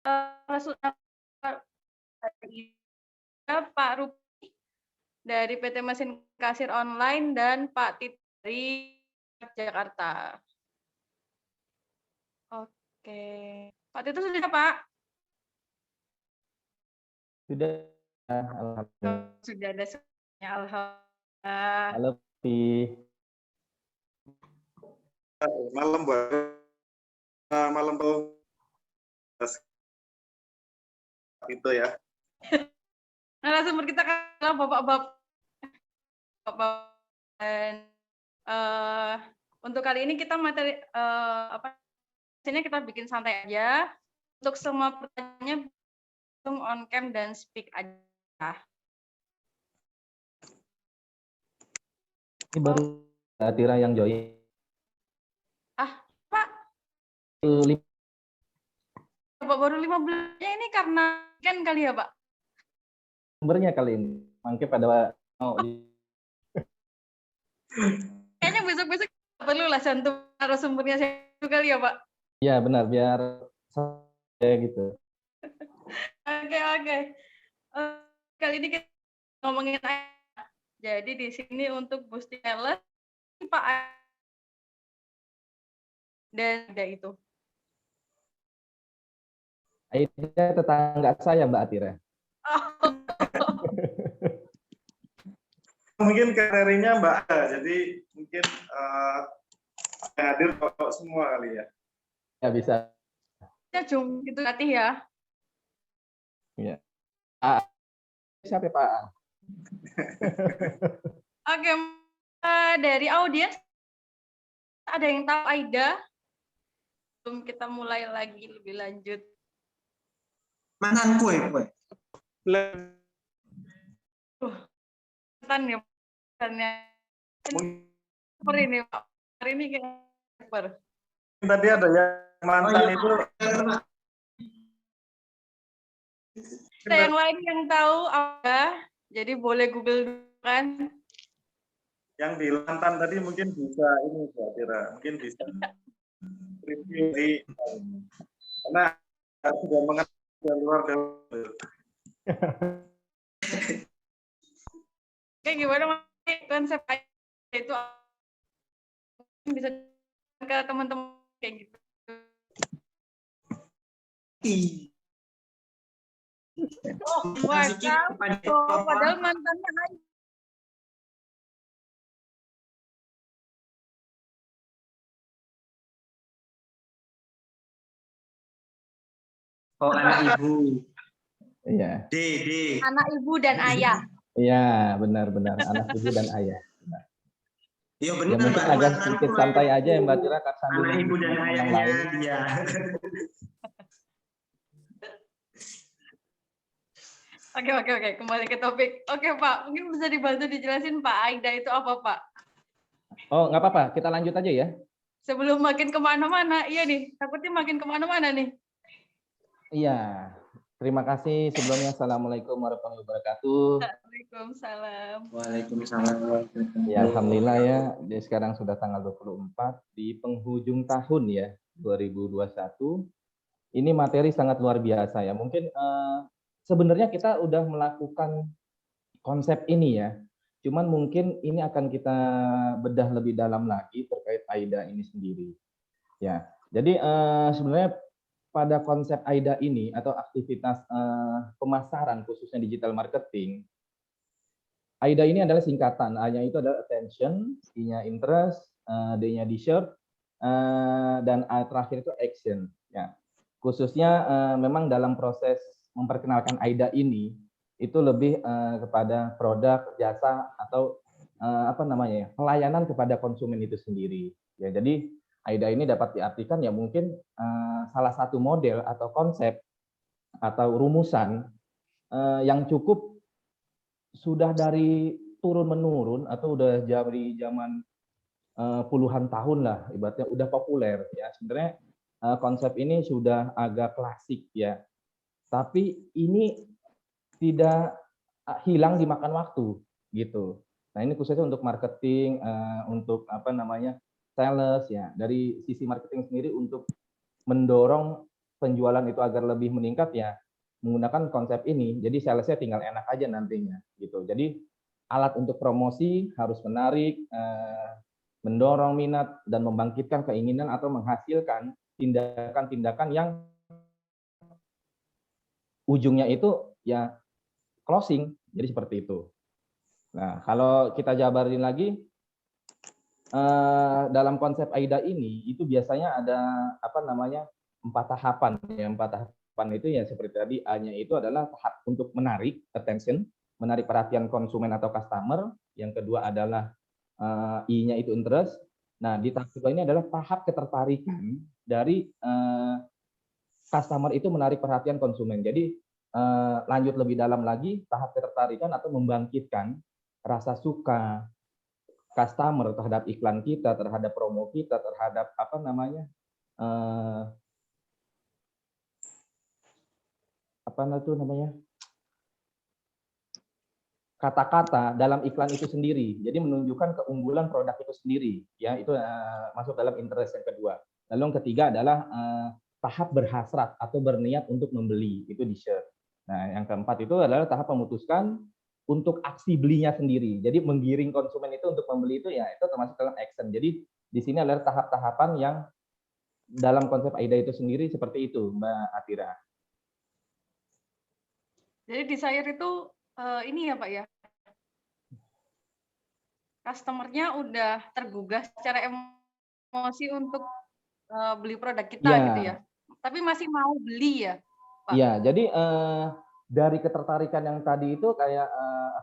Sudah Pak Rupi dari PT Mesin Kasir Online dan Pak Tit dari Jakarta. Oke. Pak Tito sudah, Pak? Sudah, alhamdulillah. Sudah ada semuanya, alhamdulillah. Halo, Pi. Malam, Bu. Malam, Bu. Itu ya. Narasumber kita kan bapak-bapak. Dan untuk kali ini kita materi biasanya kita bikin santai aja. Untuk semua pertanyaannya on cam dan speak aja. Ini baru Tira yang join. Pak? Bapak baru 15 ini karena kan kali ya, Pak? Sumbernya kali ini. Mungkin pada Kayaknya besok-besok perlu lah cantum narasumbernya saya kali ya, Pak? Iya, benar. Biar gitu. Oke. Kali ini kita ngomongin jadi di sini untuk boosting talent Pak dan ada itu. Aida tetangga saya, Mbak Atira. Oh. Mungkin karirnya Mbak Ada, jadi mungkin hadir kok semua kali ya. Ya bisa. Ya jom gitu latih ya. Iya. Siapa Pak? Oke, dari audiens ada yang tahu Aida? Sebelum kita mulai lagi lebih lanjut. Mantan kue. Mantan ya, seperti ini Pak. Hari ini kayak Tadi ada yang mantan itu. Ada yang lain yang tahu apa? Jadi boleh Google kan? Yang di mantan tadi mungkin bisa ini Mbak Tira, mungkin bisa review di karena sudah mengenal luar dari. Kayak gimana konsep itu bisa ke teman-teman kayak gitu. Padahal mantannya anak ibu. Iya. D. Anak ibu dan ayah. Iya, benar. Anak ibu dan ayah. Iya benar. Ya, mungkin agak sedikit santai aja ya Mbak Tira. Anak ibu dan ayahnya. Iya. Oke. Kembali ke topik. Oke Pak, mungkin bisa dibantu dijelasin Pak Aida itu apa Pak? Oh, nggak apa-apa. Kita lanjut aja ya. Sebelum makin kemana-mana, iya nih. Takutnya makin kemana-mana nih. Iya. Terima kasih sebelumnya. Assalamualaikum warahmatullahi wabarakatuh. Waalaikumsalam. Ya, alhamdulillah ya. Jadi sekarang sudah tanggal 24 di penghujung tahun ya 2021. Ini materi sangat luar biasa ya. Mungkin sebenarnya kita udah melakukan konsep ini ya. Cuman mungkin ini akan kita bedah lebih dalam lagi terkait AIDA ini sendiri. Ya. Jadi sebenarnya pada konsep AIDA ini atau aktivitas pemasaran khususnya digital marketing, AIDA ini adalah singkatan. A-nya itu adalah attention, I-nya interest, D-nya dessert, dan A terakhir itu action. Ya. Khususnya memang dalam proses memperkenalkan AIDA ini itu lebih kepada produk, jasa atau pelayanan kepada konsumen itu sendiri. Ya, jadi AIDA ini dapat diartikan ya mungkin salah satu model atau konsep atau rumusan yang cukup sudah dari turun menurun atau udah dari zaman puluhan tahun lah ibaratnya udah populer ya. Sebenarnya konsep ini sudah agak klasik ya. Tapi ini tidak hilang dimakan waktu gitu. Nah, ini khususnya untuk marketing, untuk sales ya. Dari sisi marketing sendiri untuk mendorong penjualan itu agar lebih meningkat ya menggunakan konsep ini. Jadi salesnya tinggal enak aja nantinya gitu. Jadi alat untuk promosi harus menarik, mendorong minat dan membangkitkan keinginan atau menghasilkan tindakan-tindakan yang ujungnya itu ya closing. Jadi seperti itu. Nah, kalau kita jabarin lagi dalam konsep AIDA ini itu biasanya ada apa namanya 4 tahapan. Ya, 4 tahapan itu ya seperti tadi A-nya itu adalah tahap untuk menarik attention, menarik perhatian konsumen atau customer. Yang kedua adalah I-nya itu interest. Nah, di tahap kedua ini adalah tahap ketertarikan dari customer itu menarik perhatian konsumen. Jadi lanjut lebih dalam lagi tahap ketertarikan atau membangkitkan rasa suka customer terhadap iklan kita, terhadap promo kita, terhadap apa namanya kata-kata dalam iklan itu sendiri. Jadi menunjukkan keunggulan produk itu sendiri. Ya, itu masuk dalam interest yang kedua. Lalu yang ketiga adalah tahap berhasrat atau berniat untuk membeli. Itu di share. Nah, yang keempat itu adalah tahap memutuskan untuk aksi belinya sendiri. Jadi menggiring konsumen itu untuk membeli itu ya itu termasuk dalam action. Jadi di sini adalah tahap-tahapan yang dalam konsep AIDA itu sendiri seperti itu, Mbak Atira. Jadi desire itu ini ya Pak ya, customer-nya udah tergugah secara emosi untuk beli produk kita gitu ya. Tapi masih mau beli ya, Pak? Iya, jadi dari ketertarikan yang tadi itu kayak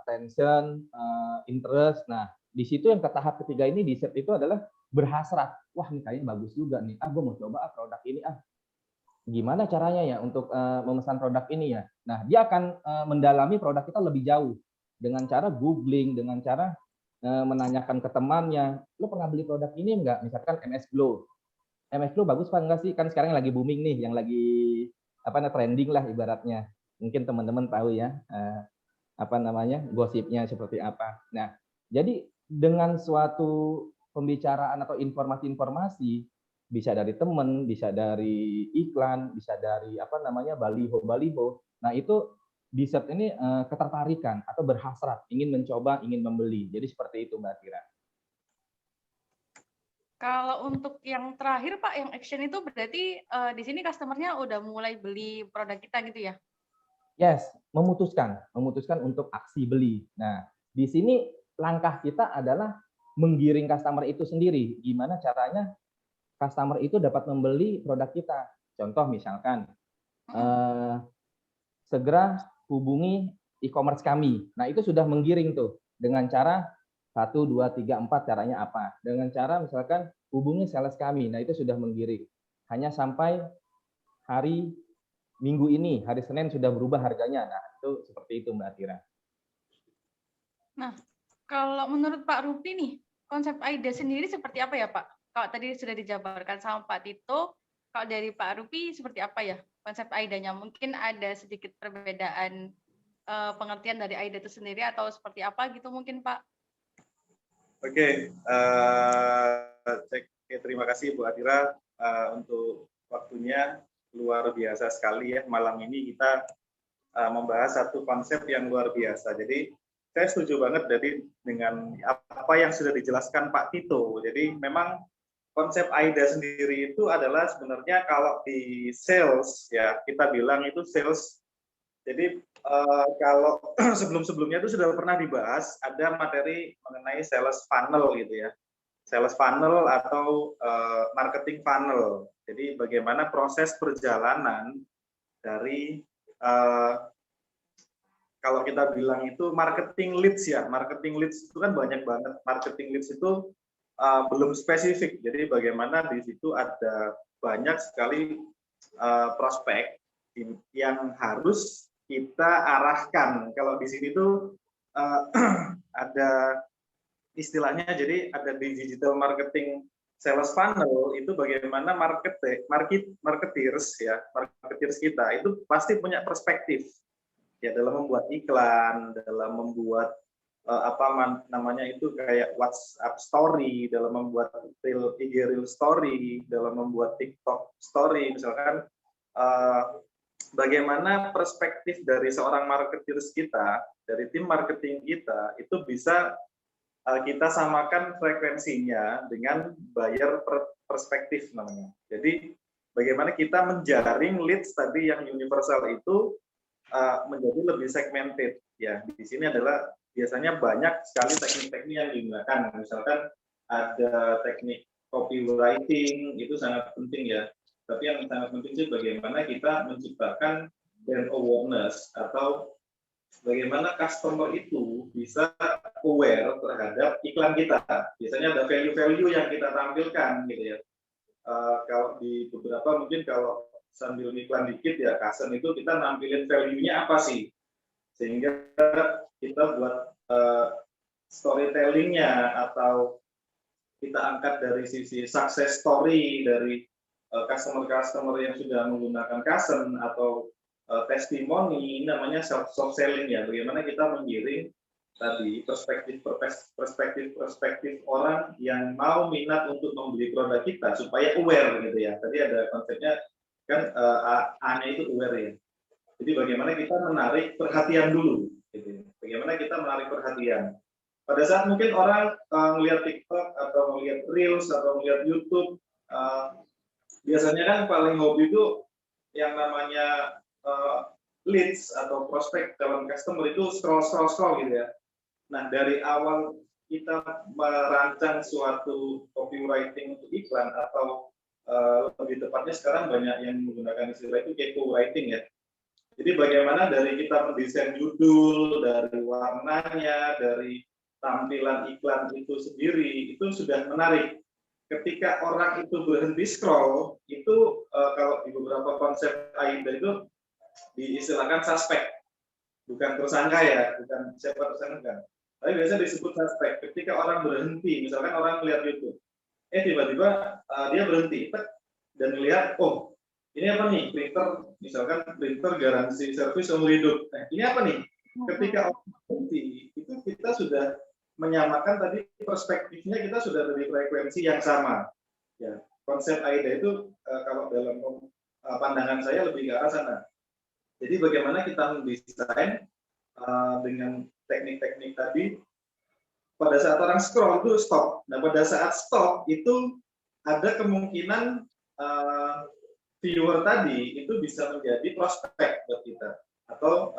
attention, interest. Nah, di situ yang ke tahap ketiga ini di set itu adalah berhasrat. Wah, ini kayaknya bagus juga nih. Gue mau coba produk ini. Gimana caranya ya untuk memesan produk ini ya? Nah, dia akan mendalami produk kita lebih jauh dengan cara googling, dengan cara menanyakan ke temannya, lo pernah beli produk ini enggak? Misalkan MS Glow. MS Glow bagus Pak enggak sih? Kan sekarang lagi booming nih, yang lagi trending lah ibaratnya. Mungkin teman-teman tahu ya gosipnya seperti apa. Nah, jadi dengan suatu pembicaraan atau informasi-informasi bisa dari teman, bisa dari iklan, bisa dari baliho. Nah, itu di set ini ketertarikan atau berhasrat, ingin mencoba, ingin membeli. Jadi seperti itu Mbak Tira. Kalau untuk yang terakhir Pak, yang action itu berarti di sini customer-nya udah mulai beli produk kita gitu ya? Yes, memutuskan untuk aksi beli. Nah, di sini langkah kita adalah menggiring customer itu sendiri. Gimana caranya customer itu dapat membeli produk kita? Contoh misalkan, segera hubungi e-commerce kami. Nah, itu sudah menggiring tuh dengan cara 1, 2, 3, 4 caranya apa? Dengan cara misalkan hubungi sales kami. Nah, itu sudah menggiring. Hanya sampai hari Minggu ini, hari Senin sudah berubah harganya. Nah, itu seperti itu Mbak Tira. Nah, kalau menurut Pak Rupi nih, konsep AIDA sendiri seperti apa ya Pak? Kalau tadi sudah dijabarkan sama Pak Tito, kalau dari Pak Rupi seperti apa ya konsep AIDA-nya? Mungkin ada sedikit perbedaan pengertian dari AIDA itu sendiri atau seperti apa gitu mungkin Pak? Oke, terima kasih Bu Atira untuk waktunya, luar biasa sekali ya. Malam ini kita membahas satu konsep yang luar biasa. Jadi saya setuju banget dengan apa yang sudah dijelaskan Pak Tito. Jadi memang konsep AIDA sendiri itu adalah sebenarnya kalau di sales ya kita bilang itu sales. Jadi kalau sebelum-sebelumnya itu sudah pernah dibahas ada materi mengenai sales funnel gitu ya. Sales funnel atau marketing funnel. Jadi bagaimana proses perjalanan dari kalau kita bilang itu marketing leads ya. Marketing leads itu kan banyak banget. Marketing leads itu belum spesifik. Jadi bagaimana di situ ada banyak sekali prospek yang harus kita arahkan. Kalau di sini tuh ada istilahnya, jadi ada di digital marketing sales funnel itu bagaimana marketers kita itu pasti punya perspektif ya dalam membuat iklan, dalam membuat kayak WhatsApp story, dalam membuat IG Reel story, dalam membuat TikTok story misalkan. eh, bagaimana perspektif dari seorang marketeers kita, dari tim marketing kita, itu bisa kita samakan frekuensinya dengan buyer perspektif namanya. Jadi bagaimana kita menjaring leads tadi yang universal itu menjadi lebih segmented. Ya, di sini adalah biasanya banyak sekali teknik-teknik yang digunakan. Misalkan ada teknik copywriting, itu sangat penting ya. Tapi yang sangat penting sih bagaimana kita menciptakan brand awareness atau bagaimana customer itu bisa aware terhadap iklan kita. Biasanya ada value-value yang kita tampilkan gitu ya. Kalau di beberapa mungkin kalau sambil iklan dikit ya, Kasen itu kita nampilin value-nya apa sih, sehingga kita buat storytelling-nya atau kita angkat dari sisi success story dari customer-customer yang sudah menggunakan Kasen atau testimoni, ini namanya soft selling ya. Bagaimana kita menggiring tadi perspektif orang yang mau minat untuk membeli produk kita supaya aware gitu ya. Tadi ada konsepnya kan A-nya itu aware ya. Jadi bagaimana kita menarik perhatian dulu gitu. Bagaimana kita menarik perhatian. Pada saat mungkin orang melihat TikTok atau melihat Reels atau melihat YouTube, biasanya kan paling hobi itu yang namanya leads atau prospek calon customer itu scroll gitu ya. Nah, dari awal kita merancang suatu copywriting untuk iklan atau lebih tepatnya sekarang banyak yang menggunakan istilah itu kepo writing ya. Jadi bagaimana dari kita mendesain judul, dari warnanya, dari tampilan iklan itu sendiri, itu sudah menarik. Ketika orang itu berhenti scroll, itu kalau di beberapa konsep AIDA itu diistilahkan suspek, bukan tersangka ya, bukan siapa tersangka. Tapi biasa disebut suspek. Ketika orang berhenti, misalkan orang melihat YouTube, tiba-tiba dia berhenti dan melihat, oh ini apa nih, printer, misalkan printer garansi servis seumur hidup. Nah, ini apa nih? Ketika orang berhenti, itu kita sudah menyamakan tadi perspektifnya, kita sudah dari frekuensi yang sama. Ya, konsep AIDA itu kalau dalam pandangan saya lebih ke arah sana. Jadi bagaimana kita mendesain dengan teknik-teknik tadi, pada saat orang scroll itu stop. Nah, pada saat stop itu ada kemungkinan viewer tadi itu bisa menjadi prospek buat kita, atau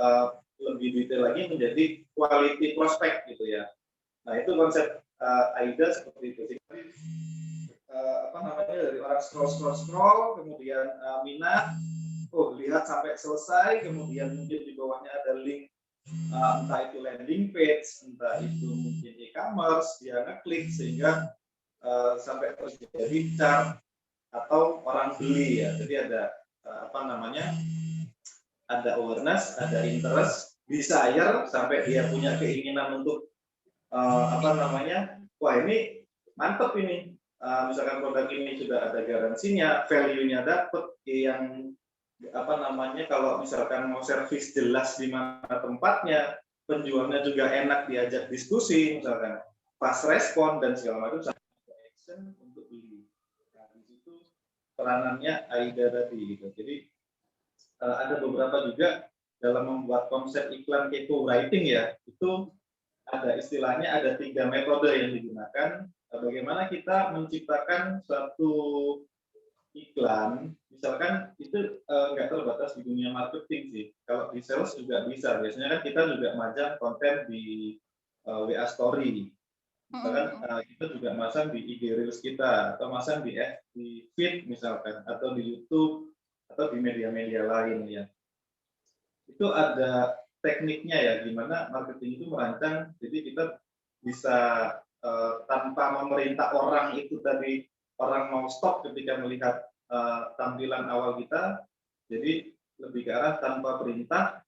lebih detail lagi menjadi quality prospek gitu ya. Nah, itu konsep AIDA seperti itu. Apa namanya, dari orang scroll, kemudian minat, lihat sampai selesai, kemudian mungkin di bawahnya ada link, entah itu landing page, entah itu mungkin e-commerce, dia ngeklik sehingga sampai terjadi chart atau orang beli ya. Jadi ada apa namanya, ada awareness, ada interest, desire, sampai dia punya keinginan untuk apa namanya, wah ini mantep ini, misalkan produk ini sudah ada garansinya, value-nya dapat, yang apa namanya, kalau misalkan mau servis jelas di mana tempatnya, penjualnya juga enak diajak diskusi, misalkan fast respon dan segala macam, sampai action untuk beli. Nah, di situ peranannya AIDA tadi gitu. Jadi ada beberapa juga dalam membuat konsep iklan kepo writing ya, itu ada istilahnya, ada 3 metode yang digunakan. Bagaimana kita menciptakan suatu iklan, misalkan itu nggak terbatas di dunia marketing sih. Kalau di sales juga bisa. Biasanya kan kita juga majang konten di WA Story. Misalkan kita juga masang di IG Reels kita, atau masang di feed misalkan, atau di YouTube, atau di media-media lain ya. Itu ada tekniknya ya, gimana marketing itu merancang, jadi kita bisa tanpa memerintah orang itu tadi, orang mau stop ketika melihat tampilan awal kita, jadi lebih ke arah tanpa perintah,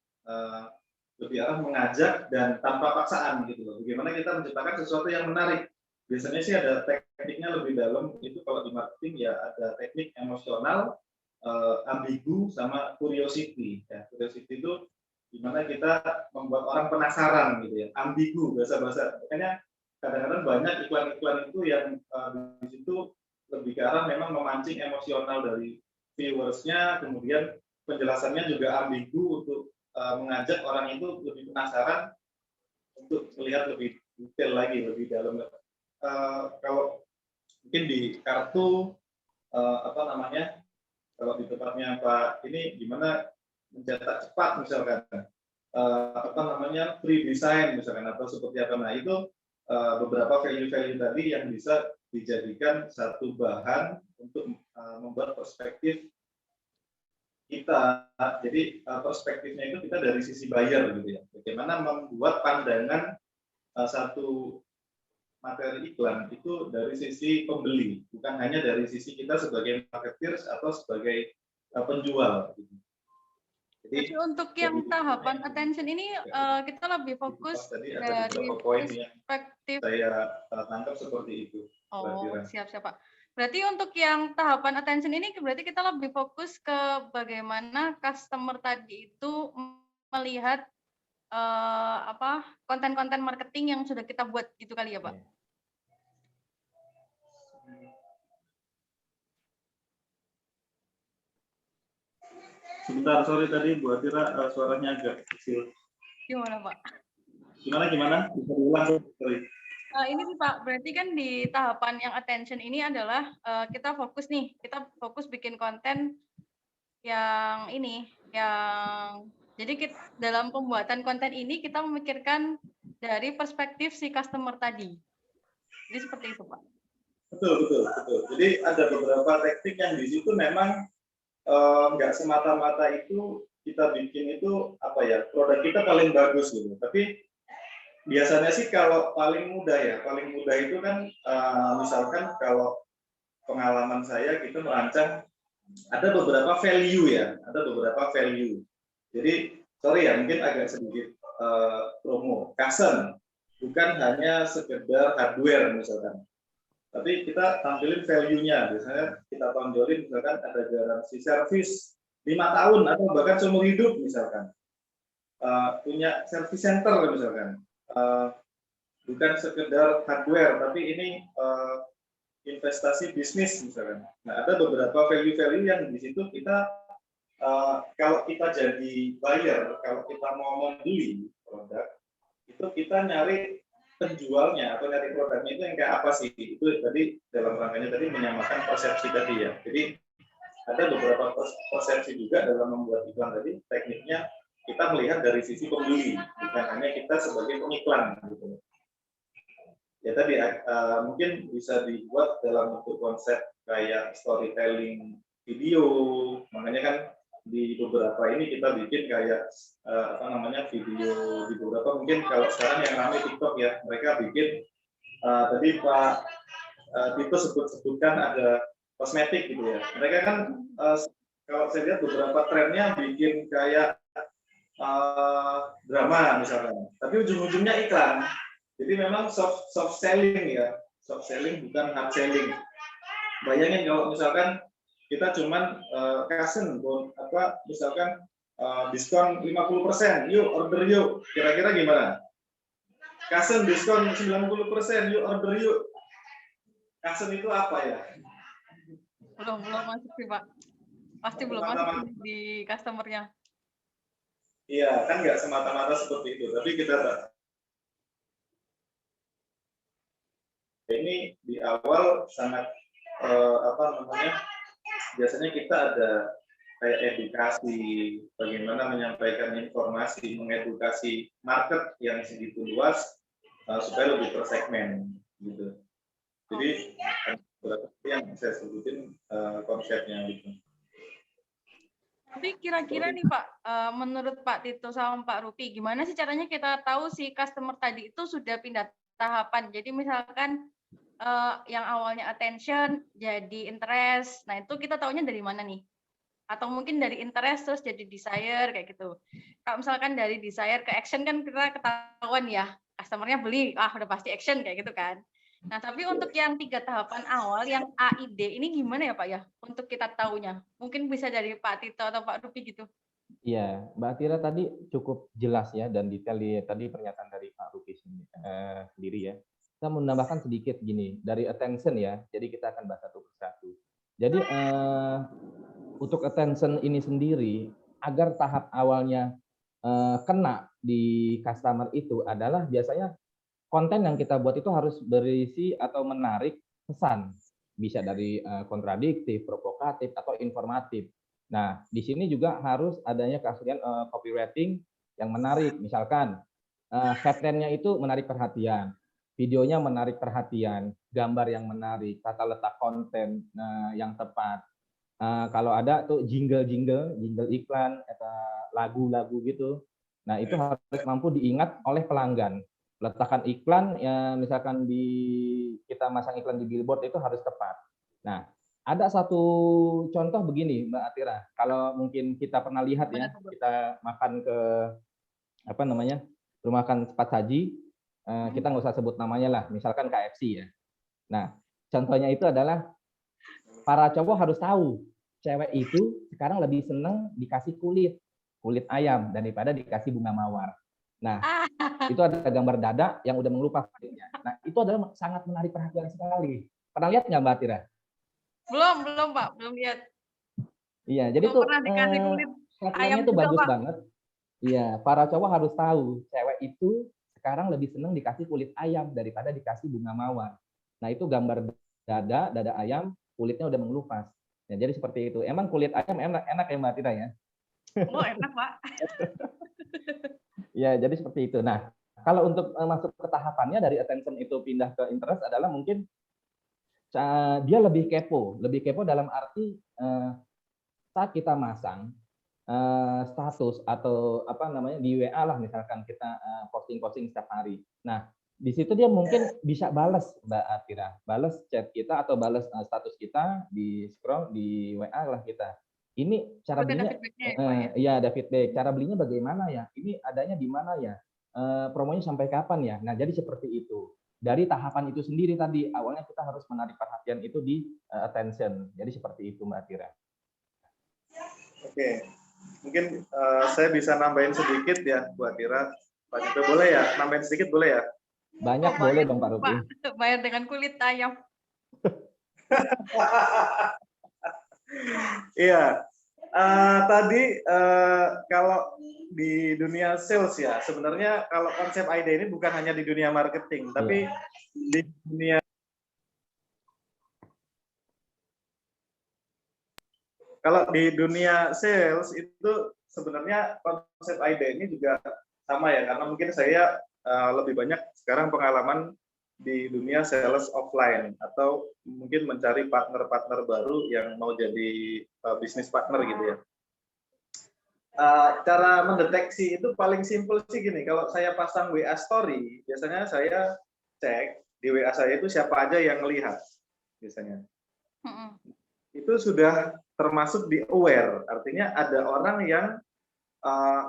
lebih arah mengajak dan tanpa paksaan gitu loh. Bagaimana kita menciptakan sesuatu yang menarik. Biasanya sih ada tekniknya lebih dalam, itu kalau di marketing ya ada teknik emosional, ambigu, sama curiosity. Ya, curiosity itu gimana kita membuat orang penasaran gitu ya, ambigu, bahasa-bahasa. Makanya kadang-kadang banyak iklan-iklan itu yang di situ lebih ke arah memang memancing emosional dari viewersnya, kemudian penjelasannya juga ambigu untuk mengajak orang itu lebih penasaran untuk melihat lebih detail lagi, lebih dalam. Kalau mungkin di kartu apa namanya, kalau di tempatnya Pak ini gimana mencetak cepat misalkan, apa namanya, free design misalkan, atau seperti apa. Nah itu beberapa value-value tadi yang bisa dijadikan satu bahan untuk membuat perspektif kita. Jadi perspektifnya itu kita dari sisi buyer gitu ya. Bagaimana membuat pandangan satu materi iklan itu dari sisi pembeli, bukan hanya dari sisi kita sebagai marketers atau sebagai penjual. Gitu. Jadi untuk yang tahapan attention ini kita lebih fokus tadi ada dari beberapa poin yang perspektif. saya tangkap seperti itu. Oh, siap Pak. Berarti untuk yang tahapan attention ini berarti kita lebih fokus ke bagaimana customer tadi itu melihat apa konten-konten marketing yang sudah kita buat gitu kali ya, Pak? Sebentar, sorry tadi Bu Atira suaranya agak kecil. Gimana Pak? Gimana? Bisa diulang? Sorry. Ini sih Pak, berarti kan di tahapan yang attention ini adalah kita fokus bikin konten yang ini, yang jadi dalam pembuatan konten ini kita memikirkan dari perspektif si customer tadi. Jadi seperti itu Pak. Betul. Jadi ada beberapa teknik yang di situ memang nggak semata-mata itu kita bikin itu apa ya, produk kita paling bagus gitu. Tapi biasanya sih kalau paling mudah itu kan misalkan kalau pengalaman saya kita merancang ada beberapa value ya, Jadi sorry ya, mungkin agak sedikit promo. Kasen bukan hanya sekedar hardware misalkan, tapi kita tampilin value-nya. Biasanya kita tonjolin misalkan ada garansi servis 5 tahun atau bahkan seumur hidup misalkan. Punya service center misalkan. Bukan sekedar hardware, tapi ini investasi bisnis misalkan. Nah, ada beberapa value-value yang di situ kita kalau kita jadi buyer, kalau kita mau membeli produk, itu kita nyari penjualnya atau nyari produknya itu yang kayak apa sih? Itu tadi dalam rangkanya tadi menyamakan persepsi tadi ya. Jadi ada beberapa persepsi juga dalam membuat iklan tadi. Tekniknya kita melihat dari sisi pembeli, bukan hanya kita sebagai pengiklan. Gitu. Ya tadi mungkin bisa dibuat dalam bentuk konsep kayak storytelling video. Makanya kan di beberapa ini kita bikin kayak apa namanya video di beberapa, mungkin kalau sekarang yang ramai TikTok ya, mereka bikin tadi Pak Tito sebutkan ada kosmetik gitu ya. Mereka kan kalau saya lihat beberapa trennya bikin kayak drama misalnya, tapi ujung-ujungnya iklan. Jadi memang soft selling ya, soft selling bukan hard selling. Bayangin kalau misalkan kita cuman kasen apa misalkan diskon 50%, yuk order yuk. Kira-kira gimana? Kasen diskon 90%, yuk order yuk. Kasen itu apa ya? Belum masuk sih Pak. Pasti belum masuk di customer-nya. Iya, kan nggak semata-mata seperti itu. Tapi kita ini di awal sangat apa namanya? Biasanya kita ada kayak edukasi, bagaimana menyampaikan informasi, mengedukasi market yang segitu luas supaya lebih tersegmen gitu. Jadi yang saya sebutin konsepnya gitu. Tapi kira-kira nih Pak, menurut Pak Tito sama Pak Rupi, gimana sih caranya kita tahu si customer tadi itu sudah pindah tahapan? Jadi misalkan yang awalnya attention jadi interest, nah itu kita taunya dari mana nih? Atau mungkin dari interest terus jadi desire kayak gitu. Kalau misalkan dari desire ke action kan kita ketahuan ya, customer-nya beli, udah pasti action kayak gitu kan. Nah, tapi untuk yang 3 tahapan awal, yang A, I, D, ini gimana ya Pak ya? Untuk kita tahunya. Mungkin bisa dari Pak Tito atau Pak Rupi gitu. Iya, Mbak Tira tadi cukup jelas ya dan detail tadi pernyataan dari Pak Rupi sendiri ya. Saya mau menambahkan sedikit gini, dari attention ya, jadi kita akan bahas satu persatu. Jadi untuk attention ini sendiri, agar tahap awalnya kena di customer itu adalah biasanya konten yang kita buat itu harus berisi atau menarik pesan. Bisa dari kontradiktif, provokatif, atau informatif. Nah, di sini juga harus adanya keahlian copywriting yang menarik. Misalkan headline-nya itu menarik perhatian, videonya menarik perhatian, gambar yang menarik, tata letak konten yang tepat. Kalau ada tuh jingle iklan, atau lagu-lagu gitu. Nah, itu harus mampu diingat oleh pelanggan. Letakkan iklan, ya misalkan kita masang iklan di billboard itu harus tepat. Nah, ada satu contoh begini, Mbak Atira. Kalau mungkin kita pernah lihat ya, kita makan ke rumah makan cepat saji, kita nggak usah sebut namanya lah, misalkan KFC ya. Nah, contohnya itu adalah para cowok harus tahu cewek itu sekarang lebih seneng dikasih kulit ayam daripada dikasih bunga mawar. Nah, itu ada gambar dada yang udah mengelupas kulitnya. Nah, itu adalah sangat menarik perhatian sekali. Pernah lihat nggak, Mbak Atira? Belum Pak, belum lihat. Iya, jadi Belum tuh pernah dikasih kulit ayam itu juga, bagus Pak. banget. Iya, para cowok harus tahu cewek itu sekarang lebih seneng dikasih kulit ayam daripada dikasih bunga mawar. Nah, itu gambar dada ayam, kulitnya udah mengelupas. Ya, jadi seperti itu. Emang kulit ayam enak ya, Mbak Tira ya? Oh, enak, Pak. Ya, jadi seperti itu. Nah, kalau untuk masuk ke tahapannya dari attention itu pindah ke interest adalah mungkin dia lebih kepo dalam arti saat kita masang status atau di WA lah, misalkan kita posting setiap hari. Nah, di situ dia mungkin bisa balas, Mbak Atira, balas chat kita atau balas status kita, di scroll di WA lah kita. Ini cara belinya, iya ada feedback. Cara belinya bagaimana ya? Ini adanya di mana ya? Promonya sampai kapan ya? Nah, jadi seperti itu. Dari tahapan itu sendiri tadi, awalnya kita harus menarik perhatian itu di attention. Jadi seperti itu, Mbak Atira. Oke, mungkin saya bisa nambahin sedikit ya, Bu Atira. Pak Cito, boleh ya? Nambahin sedikit boleh ya? Banyak boleh dong, Pak Rupi. Bayar dengan kulit ayam. Iya, tadi kalau di dunia sales ya, sebenarnya kalau konsep ide ini bukan hanya di dunia marketing, tapi di dunia sales itu sebenarnya konsep ide ini juga sama ya, karena mungkin saya lebih banyak sekarang pengalaman di dunia sales offline atau mungkin mencari partner-partner baru yang mau jadi bisnis partner gitu ya. Cara mendeteksi itu paling simpel sih gini, kalau saya pasang WA story, biasanya saya cek di WA saya itu siapa aja yang melihat biasanya. Itu sudah termasuk di aware, artinya ada orang yang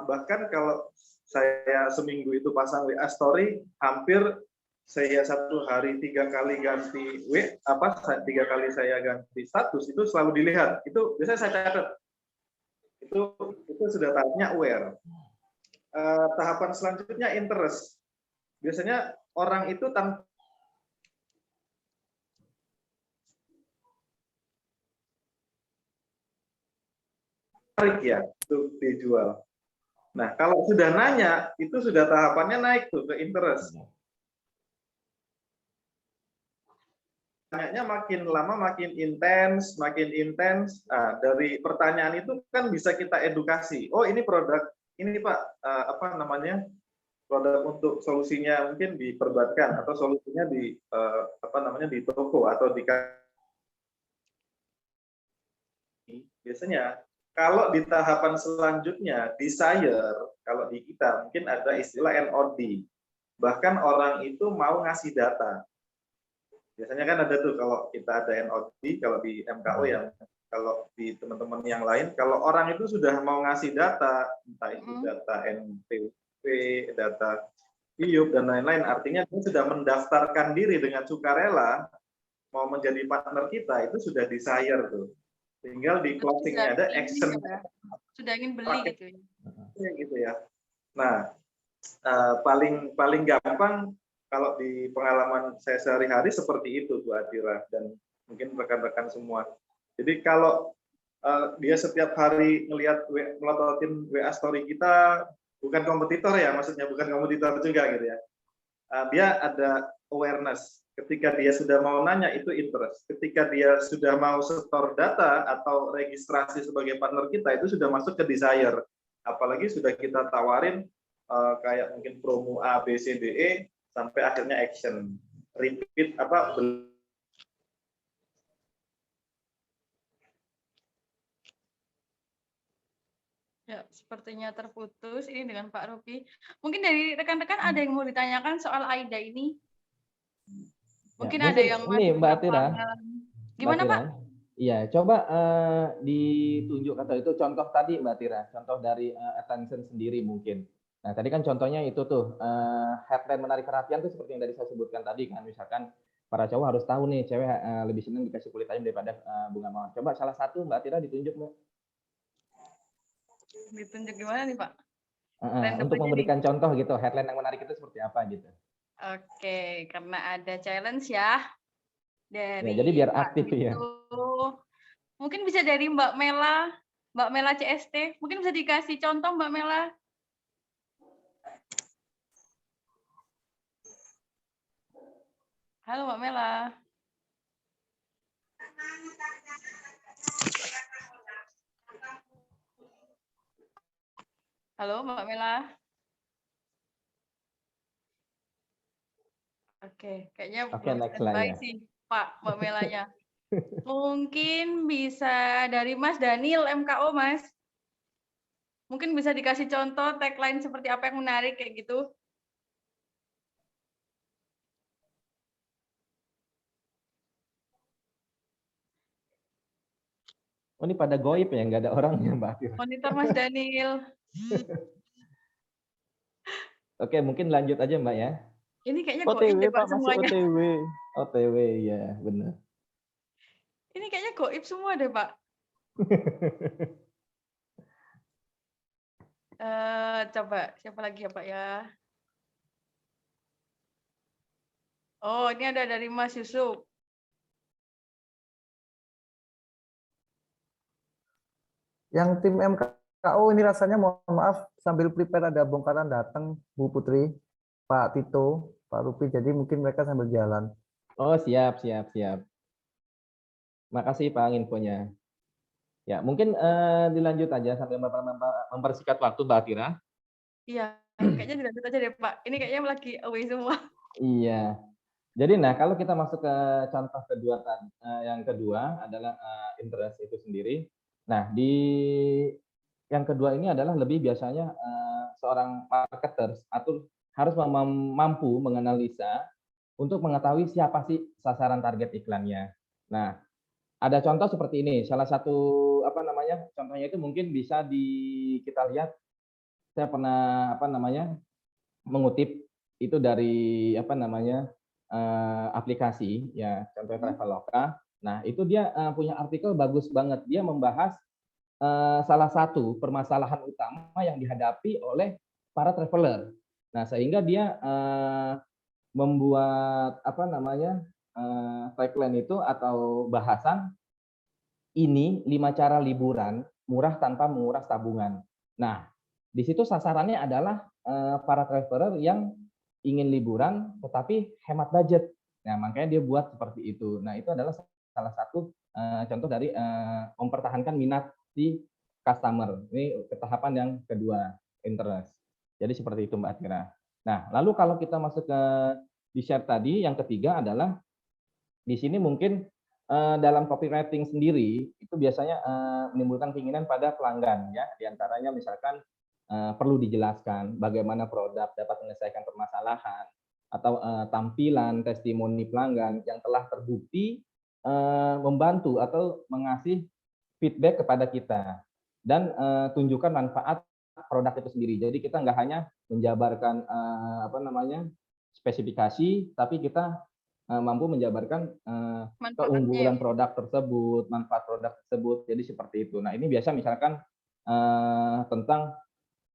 bahkan kalau saya seminggu itu pasang WA story, hampir saya satu hari 3 kali ganti 3 kali saya ganti status, itu selalu dilihat. Itu biasanya saya catat. Itu sudah tahapnya aware. Tahapan selanjutnya interest. Biasanya orang itu tarik ya untuk dijual. Nah, kalau sudah nanya, itu sudah tahapannya naik tuh ke interest. Tanyanya makin lama makin intens. Nah, dari pertanyaan itu kan bisa kita edukasi. Oh, ini produk, ini Pak, produk untuk solusinya mungkin di perbankan atau solusinya di di toko atau di biasanya. Kalau di tahapan selanjutnya, desire, kalau di kita mungkin ada istilah NOD. Bahkan orang itu mau ngasih data. Biasanya kan ada tuh kalau kita ada NOD, kalau di MKO ya, kalau di teman-teman yang lain, kalau orang itu sudah mau ngasih data, entah itu data NPWP, data IUP, dan lain-lain, artinya dia sudah mendaftarkan diri dengan sukarela, mau menjadi partner kita, itu sudah desire tuh. Tinggal di closing-nya ada action. Sudah ingin beli gitu ya. Nah, paling gampang kalau di pengalaman saya sehari-hari seperti itu, Bu Atira, dan mungkin rekan-rekan semua. Jadi kalau dia setiap hari ngelihat melototin WA story kita, bukan kompetitor ya, maksudnya bukan kompetitor juga gitu ya. Dia ada awareness. Ketika dia sudah mau nanya itu interest. Ketika dia sudah mau store data atau registrasi sebagai partner kita itu sudah masuk ke desire. Apalagi sudah kita tawarin kayak mungkin promo A, B, C, D, E sampai akhirnya action. Repeat apa Ya, sepertinya terputus ini dengan Pak Rupi. Mungkin dari rekan-rekan ada yang mau ditanyakan soal AIDA ini? Mungkin Ya, ada yang ini masih Mbak belum Tira. paham. Gimana, Mbak Pak? Tira. Iya, coba ditunjuk atau itu contoh tadi Mbak Tira, contoh dari attention sendiri mungkin. Nah, tadi kan contohnya itu tuh headline menarik perhatian tuh seperti yang tadi saya sebutkan tadi kan, misalkan para cowok harus tahu nih cewek lebih senang dikasih kulit ayam daripada bunga mawar. Coba salah satu Mbak Tira ditunjuk Mbak. Ditunjuk gimana nih, Pak? Untuk memberikan contoh gitu, headline yang menarik itu seperti apa gitu. Oke, karena ada challenge ya dari Ya, jadi biar Pak aktif ya. Tito. Mungkin bisa dari Mbak Mela CST. Mungkin bisa dikasih contoh Mbak Mela. Halo Mbak Mela. Halo Mbak Mela. Oke, kayaknya belum Next lah standby ya. sih Pak Mbak Melanya. Mungkin bisa dari Mas Daniel MKO Mas. Mungkin bisa dikasih contoh tagline seperti apa yang menarik kayak gitu. Oh, ini pada goib ya, nggak ada orangnya Mbak Tira. Monitor Mas Daniel. Oke, mungkin lanjut aja Mbak ya. Ini kayaknya OTW goib deh Pak Pak, masih semuanya. OTW. OTW ya, benar. Ini kayaknya goib semua deh Pak. Coba siapa lagi ya Pak ya? Oh, ini ada dari Mas Yusuf. Yang tim MKO ini rasanya mohon maaf sambil prepare ada bongkaran datang Bu Putri, Pak Tito, Pak Rupi, jadi mungkin mereka sambil jalan. Oh, siap. Makasih Pak infonya. Ya, mungkin dilanjut aja sambil mempersingkat waktu Mbak Tira. Iya, kayaknya dilanjut aja deh Pak. Ini kayaknya lagi away semua. Iya. Jadi kalau kita masuk ke contoh kedua yang kedua adalah interest itu sendiri. Nah, di yang kedua ini adalah lebih biasanya seorang marketers atau harus mampu menganalisa untuk mengetahui siapa sih sasaran target iklannya. Nah, ada contoh seperti ini. Salah satu contohnya itu mungkin bisa kita lihat. Saya pernah mengutip itu dari aplikasi ya, contoh Traveloka. Nah, itu dia punya artikel bagus banget. Dia membahas salah satu permasalahan utama yang dihadapi oleh para traveler. Nah, sehingga dia membuat tagline itu atau bahasan ini 5 cara liburan murah tanpa menguras tabungan. Nah, di situ sasarannya adalah para traveler yang ingin liburan tetapi hemat budget. Nah, makanya dia buat seperti itu. Nah, itu adalah salah satu contoh dari mempertahankan minat si customer. Ini tahapan yang kedua, interest. Jadi seperti itu Mbak Tira. Nah, lalu kalau kita masuk ke di share tadi, yang ketiga adalah di sini mungkin dalam copywriting sendiri itu biasanya menimbulkan keinginan pada pelanggan ya, diantaranya misalkan perlu dijelaskan bagaimana produk dapat menyelesaikan permasalahan atau tampilan testimoni pelanggan yang telah terbukti membantu atau mengasih feedback kepada kita dan tunjukkan manfaat produk itu sendiri. Jadi kita nggak hanya menjabarkan spesifikasi, tapi kita mampu menjabarkan keunggulan produk tersebut, manfaat produk tersebut. Jadi seperti itu. Nah, ini biasa misalkan tentang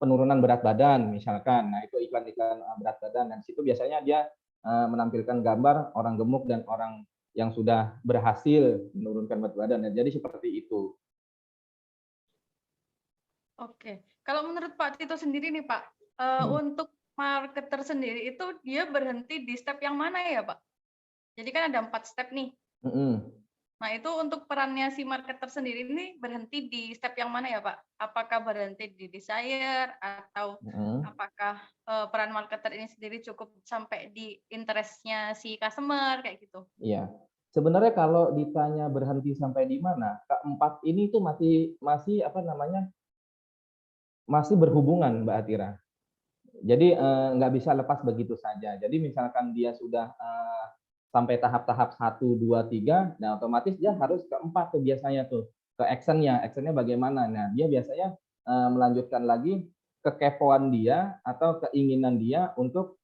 penurunan berat badan misalkan. Nah, itu iklan-iklan berat badan, dan situ biasanya dia menampilkan gambar orang gemuk dan orang yang sudah berhasil menurunkan berat badan. Nah, jadi seperti itu. Oke. Kalau menurut Pak Tito sendiri nih Pak, untuk marketer sendiri itu dia berhenti di step yang mana ya Pak? Jadi kan ada 4 step nih. Mm-mm. Nah itu untuk perannya si marketer sendiri ini berhenti di step yang mana ya Pak? Apakah berhenti di desire atau Mm-mm. apakah peran marketer ini sendiri cukup sampai di interest-nya si customer kayak gitu? Iya. Sebenarnya kalau ditanya berhenti sampai di mana, keempat ini tuh masih apa namanya, masih berhubungan Mbak Atira. Jadi nggak bisa lepas begitu saja. Jadi misalkan dia sudah sampai tahap-tahap 1, 2, 3, nah otomatis dia harus keempat tuh biasanya tuh ke actionnya. Actionnya bagaimana? Nah dia biasanya melanjutkan lagi kekepoan dia atau keinginan dia untuk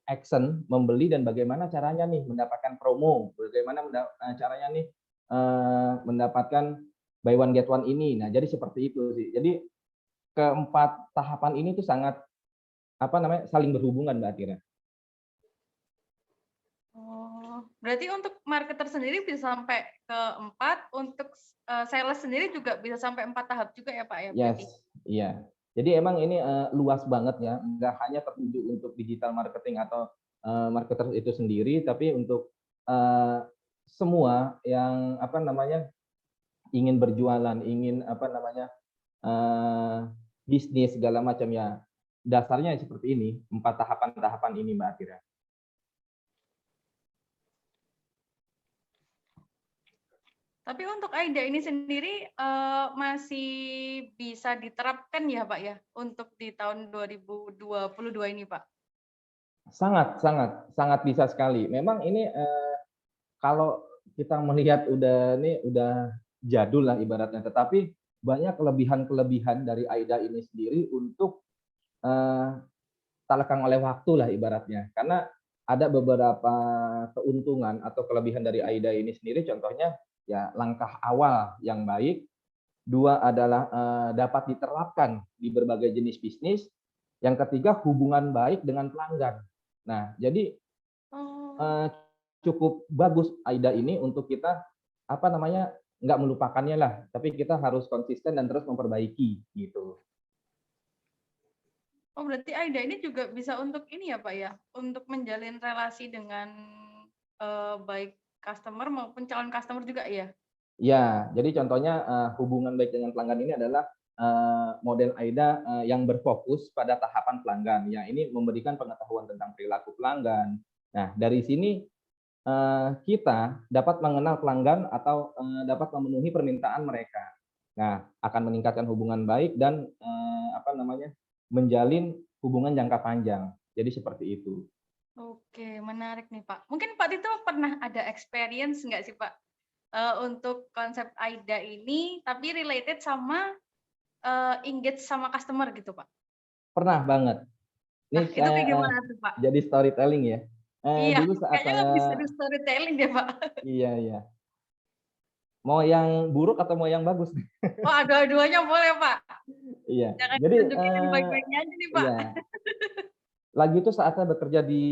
action membeli dan bagaimana caranya nih mendapatkan promo, bagaimana caranya nih mendapatkan buy one get one ini. Nah jadi seperti itu sih. Jadi keempat tahapan ini tuh sangat apa namanya saling berhubungan Mbak Atira. Oh, berarti untuk marketer sendiri bisa sampai ke 4, untuk sales sendiri juga bisa sampai 4 tahap juga ya Pak ya Yes, berarti? iya. Jadi emang ini luas banget ya, nggak hanya tertuju untuk digital marketing atau marketer itu sendiri, tapi untuk semua yang apa namanya ingin berjualan, ingin apa namanya bisnis segala macam ya. Dasarnya seperti ini, 4 tahapan-tahapan ini Mbak Atira. Tapi untuk AIDA ini sendiri masih bisa diterapkan ya Pak ya untuk di tahun 2022 ini Pak? Sangat, sangat, sangat bisa sekali. Memang ini kalau kita melihat udah jadul lah ibaratnya, tetapi banyak kelebihan-kelebihan dari AIDA ini sendiri untuk tak lekang oleh waktu lah ibaratnya. Karena ada beberapa keuntungan atau kelebihan dari AIDA ini sendiri, contohnya ya langkah awal yang baik, dua adalah dapat diterapkan di berbagai jenis bisnis, yang ketiga hubungan baik dengan pelanggan. Nah, jadi cukup bagus AIDA ini untuk kita apa namanya nggak melupakannya lah, tapi kita harus konsisten dan terus memperbaiki gitu. Oh berarti AIDA ini juga bisa untuk ini ya Pak ya, untuk menjalin relasi dengan baik customer maupun calon customer juga ya? Ya, jadi contohnya hubungan baik dengan pelanggan ini adalah model AIDA yang berfokus pada tahapan pelanggan. Ya, ini memberikan pengetahuan tentang perilaku pelanggan. Nah, dari sini kita dapat mengenal pelanggan atau dapat memenuhi permintaan mereka. Nah, akan meningkatkan hubungan baik dan apa namanya menjalin hubungan jangka panjang. Jadi seperti itu. Oke, menarik nih Pak. Mungkin Pak Tito pernah ada experience nggak sih Pak untuk konsep AIDA ini, tapi related sama engage sama customer gitu Pak? Pernah banget. Ini Nah itu saya kayak gimana tuh Pak? jadi storytelling ya. Iya, Dulu saat kayaknya nggak bisa saya di storytelling deh Pak. iya iya. Mau yang buruk atau mau yang bagus? Oh dua-duanya boleh Pak. Iya. Jangan Jadi ditunjukin yang baik-baiknya aja nih Pak. iya. Lagi itu saatnya bekerja di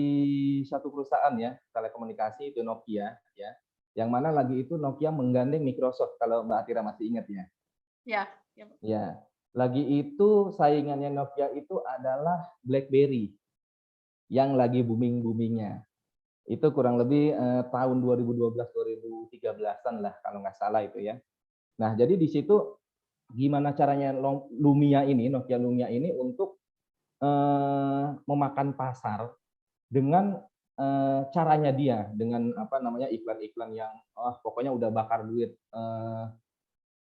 satu perusahaan ya, telekomunikasi itu Nokia ya. Yang mana lagi itu Nokia menggandeng Microsoft kalau Mbak Atira masih ingat ya. Ya, ya Pak. Ya. Lagi itu saingannya Nokia itu adalah BlackBerry yang lagi booming-boomingnya. Itu kurang lebih tahun 2012-2013-an lah kalau nggak salah itu ya. Nah, jadi di situ gimana caranya Lumia ini, Nokia Lumia ini untuk memakan pasar dengan caranya dia, dengan apa namanya iklan-iklan yang pokoknya udah bakar duit,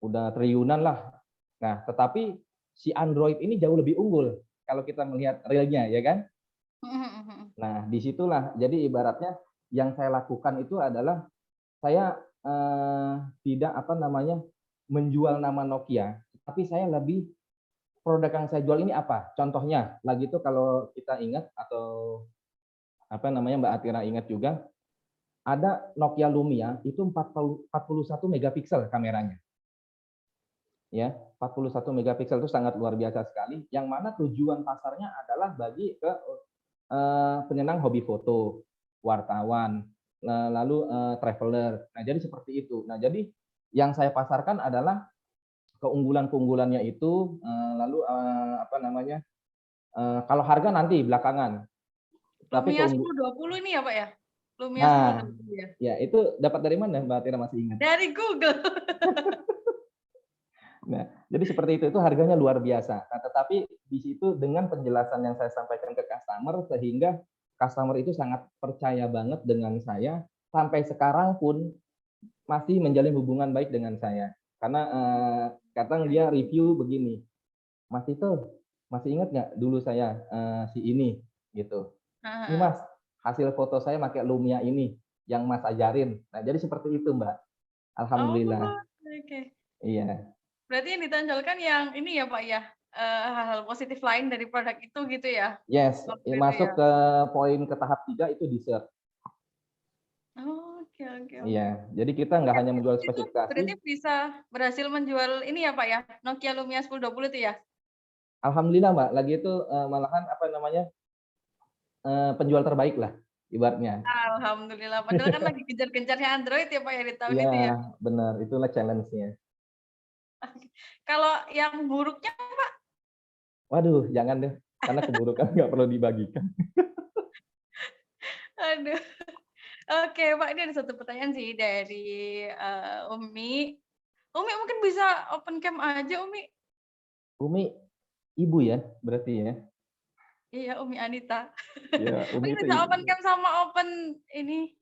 udah triliunan lah. Nah, tetapi si Android ini jauh lebih unggul kalau kita melihat realnya, ya kan? Nah, disitulah jadi ibaratnya yang saya lakukan itu adalah saya tidak apa namanya menjual nama Nokia, tapi saya lebih produk yang saya jual ini apa? Contohnya, lagi itu kalau kita ingat atau apa namanya Mbak Atira ingat juga, ada Nokia Lumia itu 41 megapiksel kameranya. Ya, 41 megapiksel itu sangat luar biasa sekali, yang mana tujuan pasarnya adalah bagi ke penyenang hobi foto, wartawan, lalu traveler. Nah, jadi seperti itu. Nah, jadi yang saya pasarkan adalah keunggulan-keunggulannya itu, lalu apa namanya, kalau harga nanti belakangan. Tapi Lumia 1020 ini ya Pak ya? Lumia nah, 1020 ya? ya itu dapat dari mana Mbak Tira masih ingat? Dari Google. Nah, jadi seperti itu harganya luar biasa. Nah, tetapi di situ dengan penjelasan yang saya sampaikan ke customer, sehingga customer itu sangat percaya banget dengan saya, sampai sekarang pun masih menjalin hubungan baik dengan saya. Karena kadang dia review begini, Mas itu masih ingat nggak dulu saya si ini gitu. Ini Mas, hasil foto saya pakai Lumia ini yang Mas ajarin. Nah, jadi seperti itu Mbak. Alhamdulillah. Oke. Iya. Berarti yang ditonjolkan yang ini ya Pak ya, hal-hal positif lain dari produk itu gitu ya? Yes, Waktu itu masuk ya? ke poin ke tahap 3 itu dessert. Oke oke oke. Iya, jadi kita nggak hanya menjual Itu spesifikasi. berarti bisa berhasil menjual ini ya Pak ya, Nokia Lumia 1020 itu ya? Alhamdulillah Mbak, lagi itu malahan apa namanya penjual terbaik lah ibaratnya. Alhamdulillah, padahal kan lagi gencar-gencarnya Android ya Pak ya di tahun Iya, itu ya? benar, itulah challenge-nya. Kalau yang buruknya, Waduh, jangan deh, karena keburukan nggak perlu dibagikan. aduh. Oke Pak, ini ada satu pertanyaan sih dari Umi. Umi mungkin bisa open cam aja Umi. Umi, ibu ya, berarti ya. Iya, Umi Anita. Ya, Umi Mungkin itu bisa open cam sama open ini.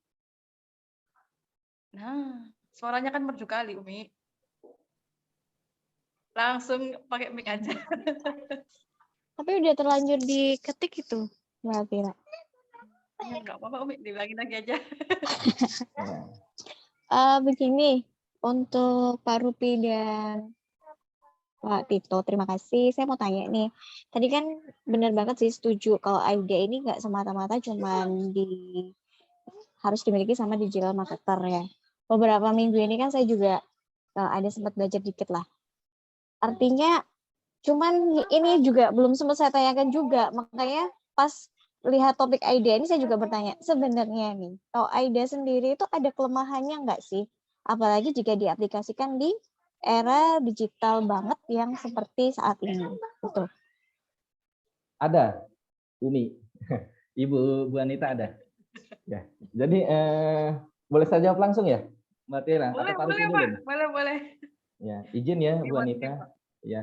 Nah, suaranya kan merdu kali Umi. Langsung pakai mic aja. Tapi udah terlanjur diketik itu, Mbak Tira. Ya, nggak apa-apa Umi, dibilangin lagi aja. Begini, untuk Pak Rupi dan Pak Tito, terima kasih. Saya mau tanya nih, tadi kan benar banget sih setuju kalau AIDA ini nggak semata-mata cuman harus dimiliki sama digital marketer ya. Beberapa minggu ini kan saya juga ada sempat belajar dikit lah. Artinya, cuman ini juga belum sempat saya tanyakan juga, makanya pas lihat topik AIDA ini saya juga bertanya, sebenarnya nih, kalau AIDA sendiri itu ada kelemahannya nggak sih? Apalagi jika diaplikasikan di era digital banget yang seperti saat ini. Betul. Ada, Umi. Ibu Bu Anita ada. Ya. Jadi boleh saya jawab langsung ya, Mbak Tira? Boleh, Atau Pak boleh Rufi Pak, dulu? boleh. Ya, izin ya Bu Gimana, Anita. Pak? Ya.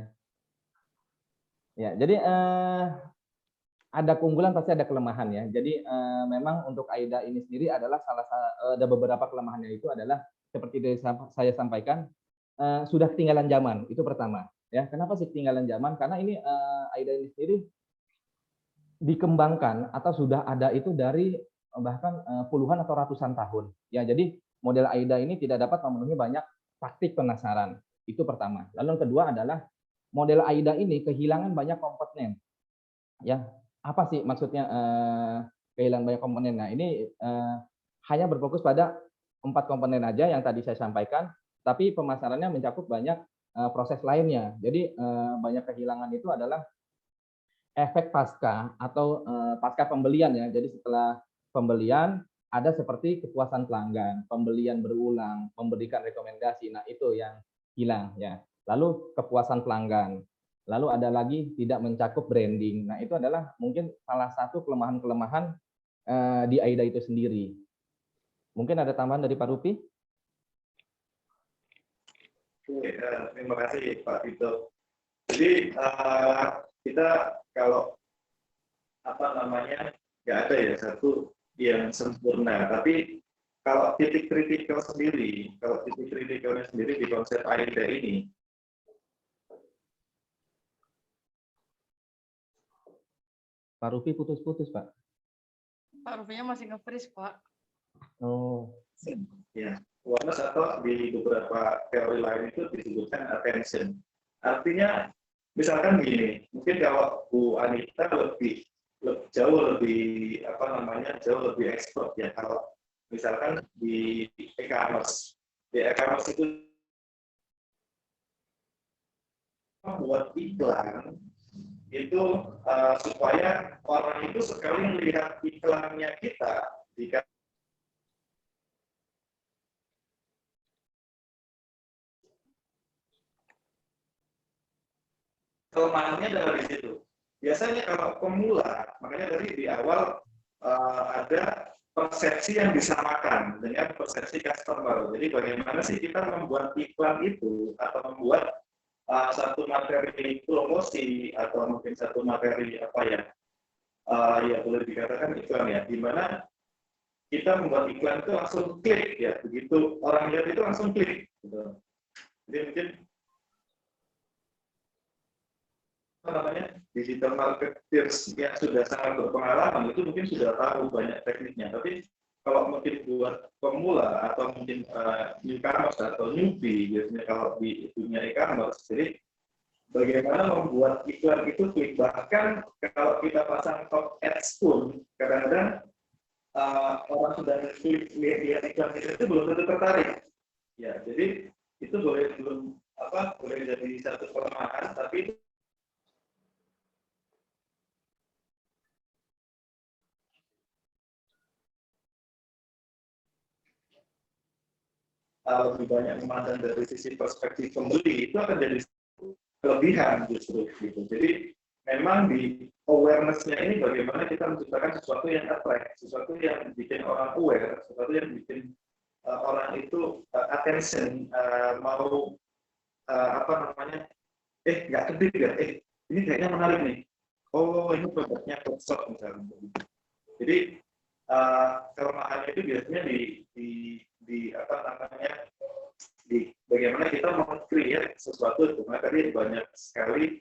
Ya, jadi ada keunggulan pasti ada kelemahan ya. Jadi memang untuk AIDA ini sendiri adalah ada beberapa kelemahannya itu adalah seperti saya sampaikan sudah ketinggalan zaman, itu pertama. Ya, kenapa sih ketinggalan zaman? Karena ini AIDA ini sendiri dikembangkan atau sudah ada itu dari bahkan puluhan atau ratusan tahun. Ya, jadi model AIDA ini tidak dapat memenuhi banyak taktik penasaran. Itu pertama. Lalu yang kedua adalah model AIDA ini kehilangan banyak komponen. Ya, apa sih maksudnya kehilangan banyak komponen? Nah, ini hanya berfokus pada 4 komponen aja yang tadi saya sampaikan, tapi pemasarannya mencakup banyak proses lainnya. Jadi banyak kehilangan itu adalah efek pasca atau pasca pembelian ya. Jadi setelah pembelian ada seperti kepuasan pelanggan, pembelian berulang, memberikan rekomendasi. Nah, itu yang hilang ya. Lalu kepuasan pelanggan. Lalu ada lagi tidak mencakup branding. Nah, itu adalah mungkin salah satu kelemahan-kelemahan di AIDA itu sendiri. Mungkin ada tambahan dari Pak Rupi? Oke, terima kasih Pak Tito. Jadi kita kalau apa namanya nggak ada ya satu yang sempurna, tapi kalau titik kritikal sendiri, kalau titik kritikalnya sendiri di konsep AIDA ini, Pak Rupi putus-putus, Pak. Pak Rupinya masih nge-freeze, Pak. Oh. ya, awareness atau di beberapa teori lain itu disebutkan attention. Artinya, misalkan gini, mungkin kalau Bu Anita jauh lebih jauh lebih expert ya kalau misalkan di e-commerce. Di e-commerce itu membuat iklan itu supaya orang itu sekali melihat iklannya kita jika kelemahannya adalah di situ. Biasanya kalau pemula, makanya dari di awal ada persepsi yang disamakan dengan persepsi customer. Jadi bagaimana sih kita membuat iklan itu atau membuat satu materi promosi atau mungkin satu materi apa ya, ya boleh dikatakan iklan ya, di mana kita membuat iklan itu langsung klik ya, begitu orang lihat itu langsung klik. Gitu. Jadi mungkin apa namanya digital marketers yang sudah sangat berpengalaman itu mungkin sudah tahu banyak tekniknya, tapi kalau mungkin buat pemula atau mungkin newcomers atau newbie biasanya kalau di dunia e-commerce, jadi bagaimana membuat iklan itu klik. Bahkan kalau kita pasang top ads pun kadang-kadang orang sudah klik lihat iklan itu belum tentu tertarik. Ya, jadi itu boleh jadi satu kelemahan, tapi lebih banyak memandang dari sisi perspektif pembeli, itu akan jadi kelebihan justru gitu. Jadi memang di awareness-nya ini bagaimana kita menciptakan sesuatu yang attract, sesuatu yang bikin orang aware, sesuatu yang bikin orang itu attention, mau apa namanya, nggak kedip ya, ini kayaknya menarik nih, oh ini produknya cocok misalnya. Jadi kelemahannya itu biasanya di apa namanya, di bagaimana kita meng-create sesuatu itu. Karena tadi banyak sekali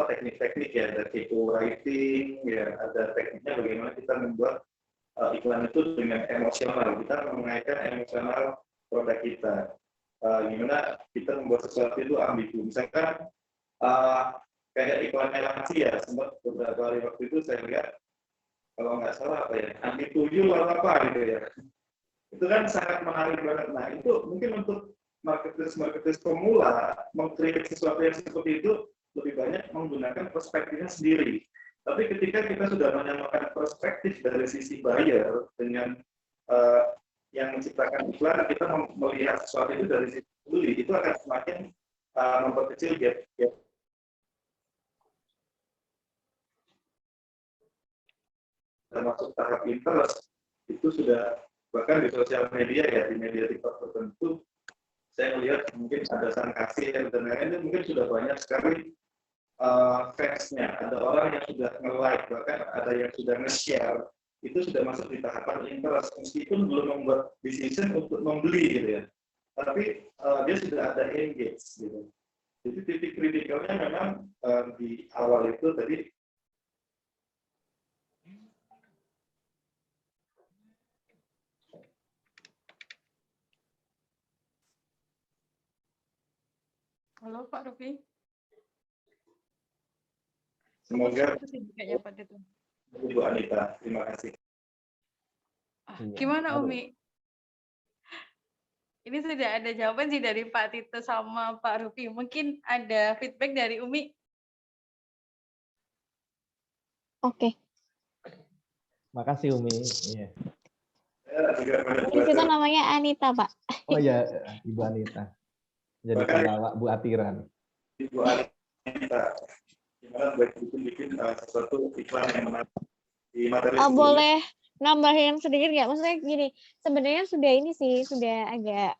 teknik-teknik ya, ada copywriting ya, ada tekniknya bagaimana kita membuat iklan itu dengan emosional, kita mengaitkan emosional produk kita. Gimana kita membuat sesuatu itu ambigu. Misalkan kayak iklannya lansia, sempat beberapa hari waktu itu saya lihat, kalau nggak salah apa ya, anti-tuyul atau apa gitu ya. Itu kan sangat menarik banget. Nah itu mungkin untuk marketers pemula mengkreat sesuatu yang seperti itu lebih banyak menggunakan perspektifnya sendiri. Tapi ketika kita sudah menyamakan perspektif dari sisi buyer dengan yang menciptakan iklan, kita melihat sesuatu itu dari sisi pembeli, itu akan semakin memperkecil gap. Termasuk tahap interest itu sudah, bahkan di sosial media ya, di media TikTok tertentu saya melihat mungkin ada sang kasir dan lain-lain, mungkin sudah banyak sekali fansnya, ada orang yang sudah nge-like, bahkan ada yang sudah nge-share, itu sudah masuk di tahapan interest meskipun belum membuat decision untuk membeli gitu ya, tapi dia sudah ada engage gitu. Jadi titik kritikalnya memang di awal itu tadi. Halo Pak Rufi. Semoga kayaknya Pak Tito. Ibu Anita, terima kasih. Gimana Umi? Ini sudah ada jawaban sih dari Pak Tito sama Pak Rufi. Mungkin ada feedback dari Umi. Oke. Makasih Umi. Iya. Di situ namanya Anita, Pak. Oh ya, Ibu Anita. Jadi pelawak Bu Atiran. Ibu Anita, gimana buat bikin sesuatu iklan yang menarik di materi. Boleh nambahin sedikit nggak? Maksudnya gini, sebenarnya sudah ini sih, sudah agak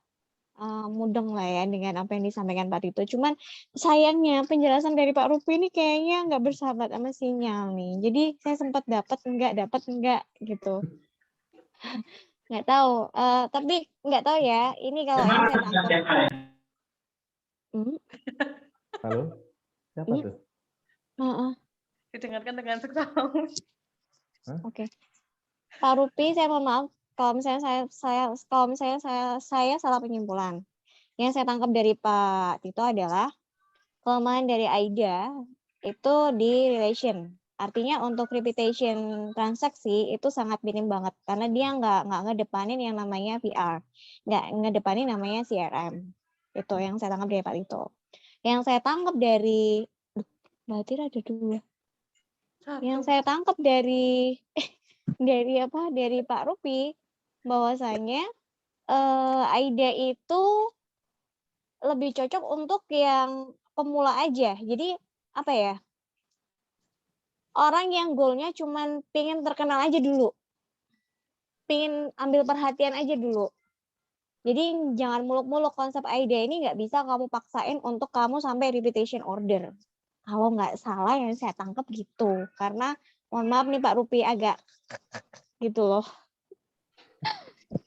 mudeng lah ya dengan apa yang disampaikan Pak Tito. Cuman sayangnya penjelasan dari Pak Rupi ini kayaknya nggak bersahabat sama sinyal nih. Jadi saya sempat dapat enggak gitu. Nggak tahu. Tapi nggak tahu ya. Ini kalau yang saya tangkap. Halo? Siapa tuh? Didengarkan dengan seksama. Oke. Pak Rupi, saya mohon maaf kalau misalnya saya salah penyimpulan. Yang saya tangkap dari Pak Tito adalah kelemahan dari AIDA itu di relation. Artinya untuk reputation transaksi itu sangat minim banget karena dia nggak ngedepanin yang namanya PR, nggak ngedepanin namanya CRM. Itu yang saya tangkap dari Pak Tito. Yang saya tangkap dari berarti ada dua. Yang saya tangkap dari Pak Rupi bahwasanya AIDA itu lebih cocok untuk yang pemula aja. Jadi apa ya, orang yang goalnya cuman pengen terkenal aja dulu, pengen ambil perhatian aja dulu. Jadi jangan muluk-muluk, konsep AIDA ini nggak bisa kamu paksain untuk kamu sampai reputation order. Kalau nggak salah yang saya tangkap gitu. Karena mohon maaf nih Pak Rupi agak gitu loh.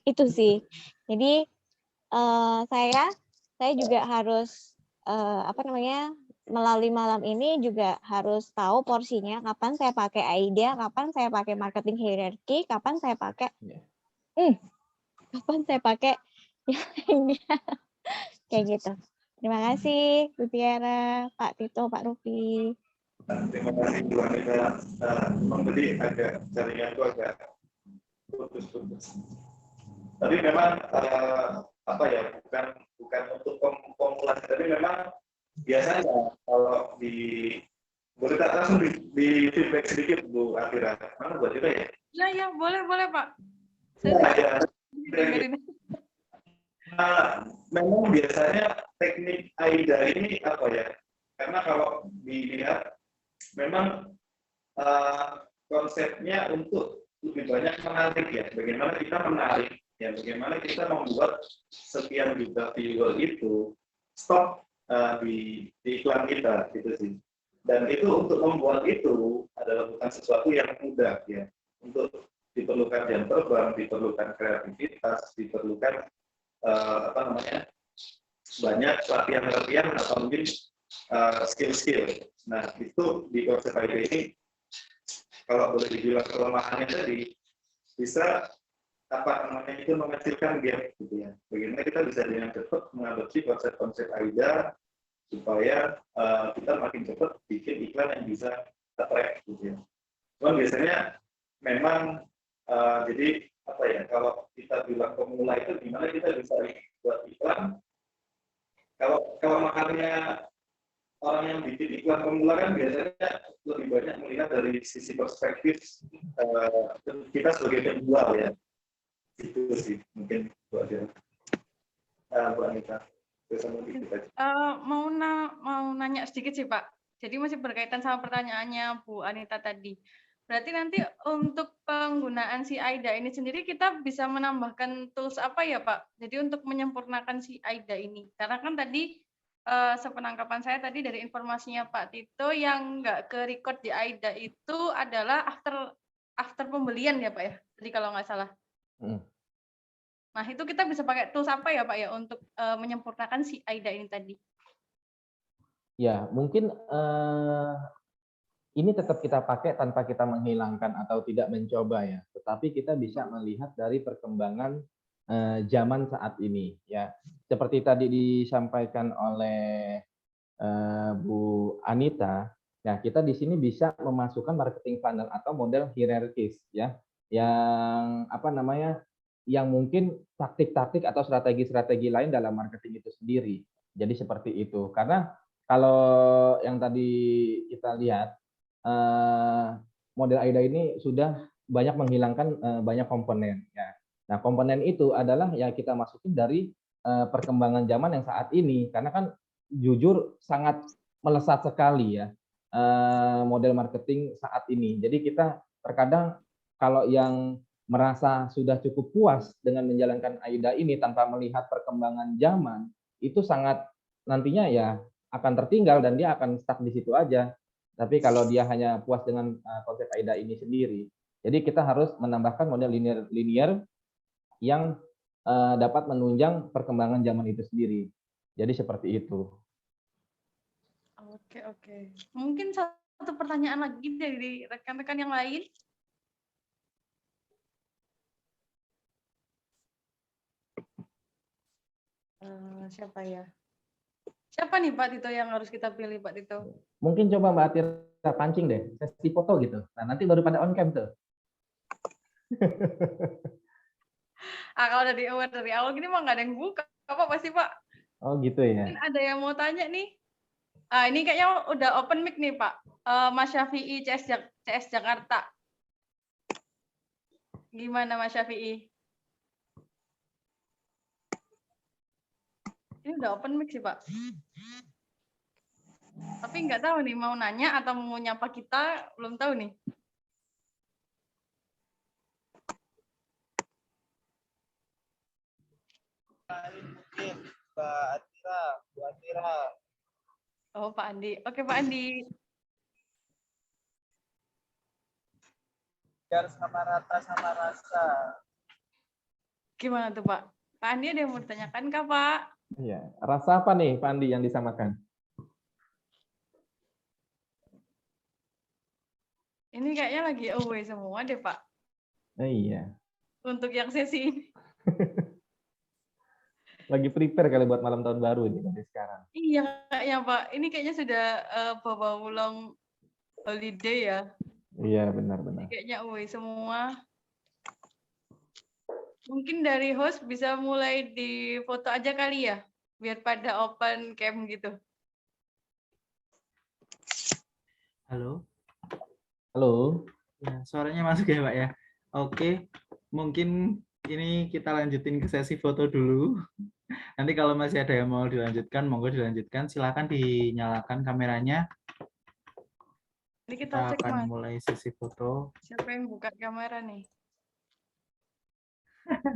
Itu sih. Jadi saya juga harus apa namanya, melalui malam ini juga harus tahu porsinya, kapan saya pakai AIDA, kapan saya pakai marketing hierarchy, kapan saya pakai kapan saya pakai yang lainnya. Kayak gitu. Terima kasih Bu Tiara, Pak Tito, Pak Rupi. Terima kasih Bu Anita. Memang tadi agak jaringan itu agak putus-putus. Tapi memang apa ya, bukan untuk pemula, tapi memang biasanya kalau boleh tak langsung di feedback sedikit Bu Afira. Mana buat kita ya? Ya, boleh Pak. Ya, Dengerin. memang biasanya teknik AIDA ini apa ya? Karena kalau dilihat memang konsepnya untuk lebih banyak menarik ya. Bagaimana kita menarik, ya bagaimana kita membuat sekian juta viewer itu stop di iklan kita, gitu sih. Dan itu untuk membuat itu adalah bukan sesuatu yang mudah ya. Untuk diperlukan jam terbang, diperlukan kreativitas, diperlukan apa namanya, banyak latihan-latihan atau mungkin skill-skill. Nah itu di konsep AIDA ini kalau boleh dibilang kelemahannya tadi bisa apa namanya itu mengecilkan gap gitu ya. Bagaimana kita bisa dengan cepat mengadopsi konsep-konsep AIDA supaya kita makin cepat bikin iklan yang bisa attract gitu ya. Cuman biasanya memang jadi apa ya, kalau kita bilang pemula itu gimana kita bisa buat iklan. Kalau makannya orang yang bikin iklan pemula kan biasanya lebih banyak melihat dari sisi perspektif kita sebagai penjual ya. Itu sih mungkin Bu Adira. Bu Anita. Mau nanya sedikit sih Pak. Jadi masih berkaitan sama pertanyaannya Bu Anita tadi. Berarti nanti untuk penggunaan si AIDA ini sendiri kita bisa menambahkan tools apa ya Pak? Jadi untuk menyempurnakan si AIDA ini. Karena kan tadi sepenangkapan saya tadi dari informasinya Pak Tito yang nggak ke record di AIDA itu adalah after pembelian ya Pak ya? Jadi kalau nggak salah. Nah itu kita bisa pakai tools apa ya Pak ya untuk menyempurnakan si AIDA ini tadi? Ya mungkin ini tetap kita pakai tanpa kita menghilangkan atau tidak mencoba ya, tetapi kita bisa melihat dari perkembangan zaman saat ini ya. Seperti tadi disampaikan oleh Bu Anita, ya kita di sini bisa memasukkan marketing funnel atau model hierarkis ya, yang apa namanya, yang mungkin taktik-taktik atau strategi-strategi lain dalam marketing itu sendiri. Jadi seperti itu. Karena kalau yang tadi kita lihat model AIDA ini sudah banyak menghilangkan banyak komponen ya. Nah, komponen itu adalah yang kita masukin dari perkembangan zaman yang saat ini, karena kan jujur sangat melesat sekali ya model marketing saat ini. Jadi kita terkadang kalau yang merasa sudah cukup puas dengan menjalankan AIDA ini tanpa melihat perkembangan zaman, itu sangat nantinya ya akan tertinggal dan dia akan stuck di situ aja. Tapi kalau dia hanya puas dengan konsep AIDA ini sendiri, jadi kita harus menambahkan model linear yang dapat menunjang perkembangan zaman itu sendiri. Jadi seperti itu. Oke. Mungkin satu pertanyaan lagi dari rekan-rekan yang lain. Siapa ya? Siapa nih Pak Tito yang harus kita pilih Pak Tito? Mungkin coba Mbak Atira pancing deh, sesi foto gitu. Nah nanti baru pada on cam tuh. Kalau dari awal gini mah nggak ada yang buka, apa pasti Pak? Oh gitu ya. Mungkin ada yang mau tanya nih. Ini kayaknya udah open mic nih Pak. Mas Syafi'i CS Jakarta. Gimana Mas Syafi'i? Ini udah open mic sih Pak. Tapi nggak tahu nih mau nanya atau mau nyapa kita, belum tahu nih. Mungkin Mbak Atira, Bu Atira. Oh, Pak Andi. Oke, Pak Andi. Biar sama rata sama rasa. Gimana tuh, Pak? Pak Andi ada yang mau ditanyakan kah, Pak? Iya. Rasa apa nih, Pak Andi, yang disamakan? Ini kayaknya lagi away semua deh, Pak. Iya. Untuk yang sesi ini. Lagi prepare kali buat malam tahun baru ini dari sekarang. Iya, kayaknya, Pak. Ini kayaknya sudah bawa pulang holiday ya. Iya, benar-benar. Kayaknya away semua. Mungkin dari host bisa mulai di foto aja kali ya, biar pada open cam gitu. Halo, Halo. ya suaranya masuk ya Pak ya. Oke, mungkin ini kita lanjutin ke sesi foto dulu. Nanti kalau masih ada yang mau dilanjutkan, monggo dilanjutkan. Silakan dinyalakan kameranya. Ini Kita kita cek, akan Mas. mulai sesi foto. Siapa yang buka kamera nih?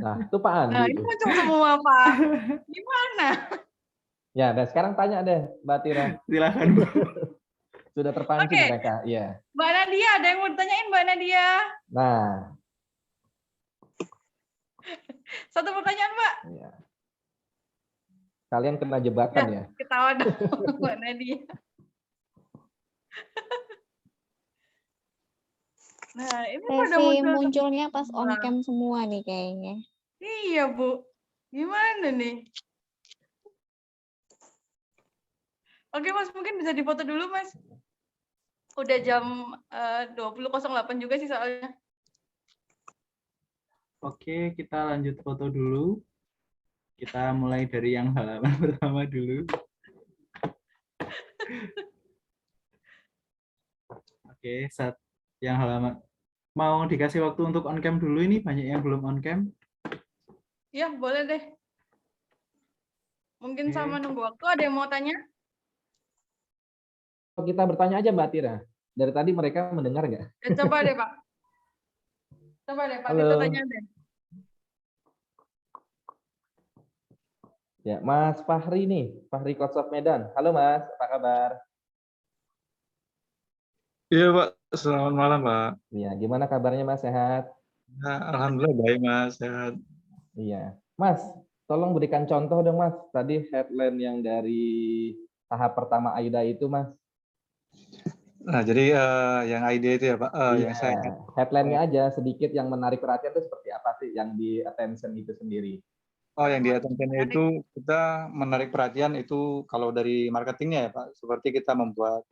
Nah, itu Pak Andi. Nah, ini tuh. muncul semua, Pak. Gimana? Ya, dan sekarang tanya deh, Mbak Tira. Silakan Bu. Sudah terpancing Oke. mereka. Iya. Mbak Nadia, ada yang mau ditanyain, Mbak Nadia? Nah, Satu pertanyaan, Mbak. iya. Kalian kena jebakan ya. Ketawa dong, Mbak Nadia. Nah, ini pada Sesi muncul. munculnya pas on semua. cam semua nih kayaknya. Iya, Bu. Gimana nih? Oke, Mas, mungkin bisa difoto dulu, Mas. Udah jam 20.08 juga sih soalnya. Oke, kita lanjut foto dulu. Kita mulai dari yang halaman pertama dulu. Oke, yang halaman. Mau dikasih waktu untuk on cam dulu ini, banyak yang belum on cam. Ya, boleh deh. Mungkin Oke. sama nunggu waktu, ada yang mau tanya? Kita bertanya aja Mbak Tira. Dari tadi mereka mendengar nggak? Ya, coba deh, Pak. Coba deh, Pak. Halo. Kita tanya deh. Ya, Mas Fahri nih, Fahri Kotsop Medan. Halo Mas, apa kabar? Iya Pak, selamat malam Pak. Iya, gimana kabarnya Mas, sehat? Nah, Alhamdulillah baik Mas, sehat. Iya. Mas, tolong berikan contoh dong Mas. Tadi headline yang dari tahap pertama AIDA itu Mas. Nah jadi yang ide itu ya Pak, yang saya Iya, headline-nya aja sedikit yang menarik perhatian itu seperti apa sih yang di attention itu sendiri? yang di attention-nya itu kita menarik perhatian itu kalau dari marketingnya ya Pak, seperti kita membuat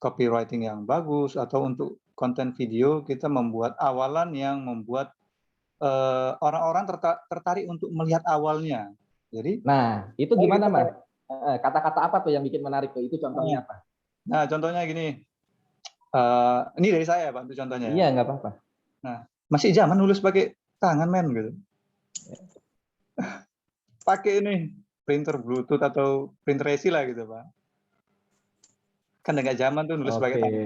copywriting yang bagus atau untuk konten video kita membuat awalan yang membuat orang-orang tertarik untuk melihat awalnya. Jadi, Nah, itu gimana Mas? Kata-kata apa tuh yang bikin menarik tuh? Itu contohnya apa? nah contohnya gini, ini dari saya Pak untuk contohnya. Iya, nggak apa-apa. Nah, masih zaman nulis pakai tangan men gitu. Pakai ini printer Bluetooth atau printer resi lah gitu Pak. Kan nggak zaman tuh nulis pakai tangan.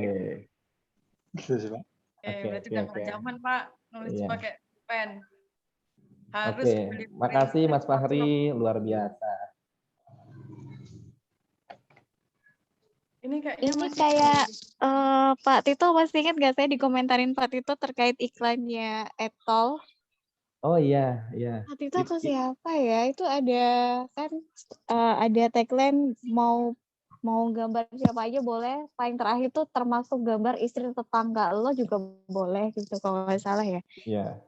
Gitu sih Pak. Berarti udah nggak zaman, Pak. Nulis Iya. pakai pen. Harus Oke, beli makasih pen. Mas Fahri, luar biasa. Ini kayaknya Ini masih kayak Pak Tito masih ingat nggak saya dikomentarin Pak Tito terkait iklannya Etol? Oh iya, iya. Pak Tito atau siapa ya? Itu ada kan ada tagline mau gambar siapa aja boleh. Paling terakhir tuh termasuk gambar istri tetangga lo juga boleh gitu kalau nggak salah ya. Iya.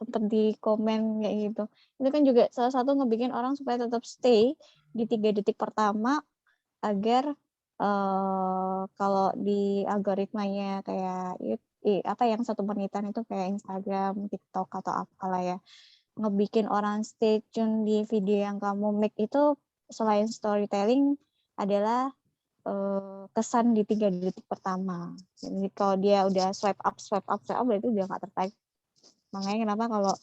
Seperti komen kayak gitu. Itu kan juga salah satu ngebikin orang supaya tetap stay di 3 detik pertama agar kalau di algoritmanya kayak apa yang 1 menitan itu kayak Instagram, TikTok atau apalah ya, ngebikin orang stay tune di video yang kamu make itu selain storytelling adalah kesan di 3 detik pertama. Jadi kalau dia udah swipe up berarti udah nggak tertarik. Makanya kenapa kalau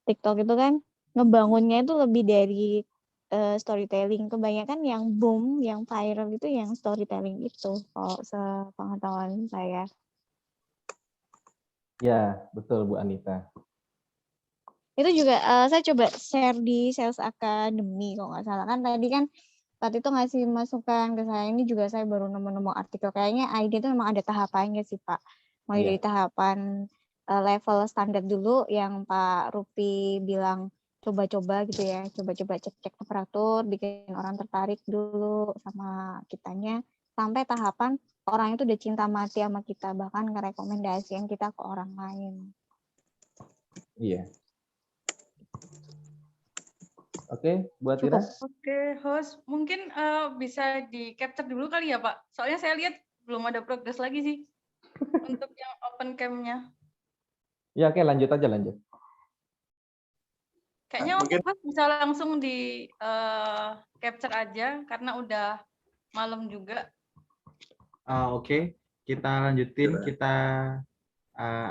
TikTok itu kan ngebangunnya itu lebih dari storytelling. Kebanyakan yang boom, yang viral itu yang storytelling itu, kalau sepengetahuan saya. Ya, betul Bu Anita. Itu juga saya coba share di Sales Academy kalau nggak salah, kan tadi kan Pak Tito ngasih masukan ke saya, ini juga saya baru nemu artikel, kayaknya ID itu memang ada tahapannya sih Pak. Mulai Iya. dari tahapan level standar dulu yang Pak Rupi bilang coba-coba gitu ya, coba-coba cek-cek operator, bikin orang tertarik dulu sama kitanya, sampai tahapan orang itu udah cinta mati sama kita, bahkan ngerekomendasiin kita ke orang lain. Iya. Oke, Bu Atira. Oke, host, mungkin bisa di capture dulu kali ya Pak. Soalnya saya lihat belum ada progres lagi sih untuk yang open cam-nya. Ya, oke, lanjut aja, lanjut. Kayaknya Mungkin- host bisa langsung di capture aja karena udah malam juga. Oke, kita lanjutin, kita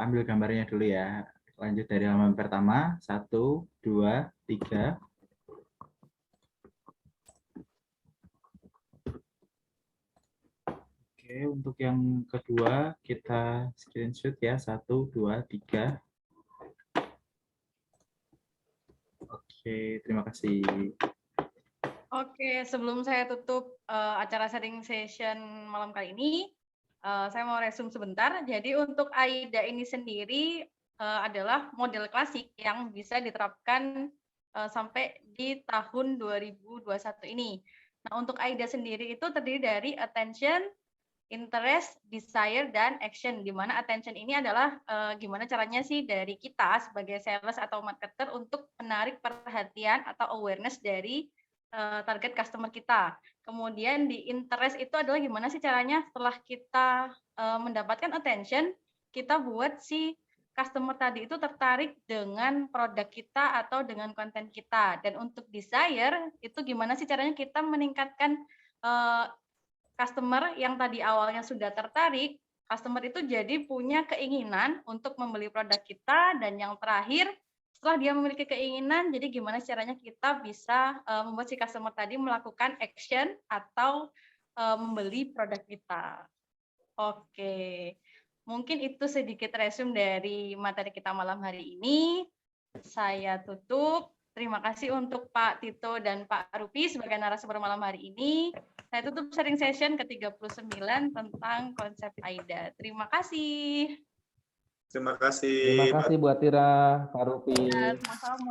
ambil gambarnya dulu ya. Lanjut dari halaman pertama, 1, 2, 3. Oke, untuk yang kedua kita screenshot ya, 1, 2, 3. Oke, terima kasih. Oke, sebelum saya tutup acara sharing session malam kali ini, saya mau resume sebentar. Jadi untuk AIDA ini sendiri adalah model klasik yang bisa diterapkan sampai di tahun 2021 ini. Nah, untuk AIDA sendiri itu terdiri dari attention, interest, desire, dan action. Di mana attention ini adalah gimana caranya sih dari kita sebagai sales atau marketer untuk menarik perhatian atau awareness dari target customer kita. Kemudian di interest itu adalah gimana sih caranya setelah kita mendapatkan attention, kita buat si customer tadi itu tertarik dengan produk kita atau dengan konten kita. Dan untuk desire itu gimana sih caranya kita meningkatkan customer yang tadi awalnya sudah tertarik, customer itu jadi punya keinginan untuk membeli produk kita. Dan yang terakhir, setelah dia memiliki keinginan, jadi gimana caranya kita bisa membuat si customer tadi melakukan action atau membeli produk kita. Oke, mungkin itu sedikit resume dari materi kita malam hari ini. Saya tutup. Terima kasih untuk Pak Tito dan Pak Rupi sebagai narasumber malam hari ini. Saya tutup sharing session ke-39 tentang konsep AIDA. Terima kasih. Terima kasih. Terima kasih Bu Atira, Pak Rupi.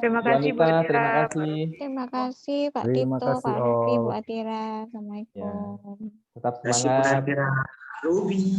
Terima Bu Anita, terima kasih. Terima kasih Pak Terima Tito, kasih, Pak Rupi, Bu Om. Atira. Assalamualaikum. Tetap Terima kasih Bu semangat. Atira. Ruby.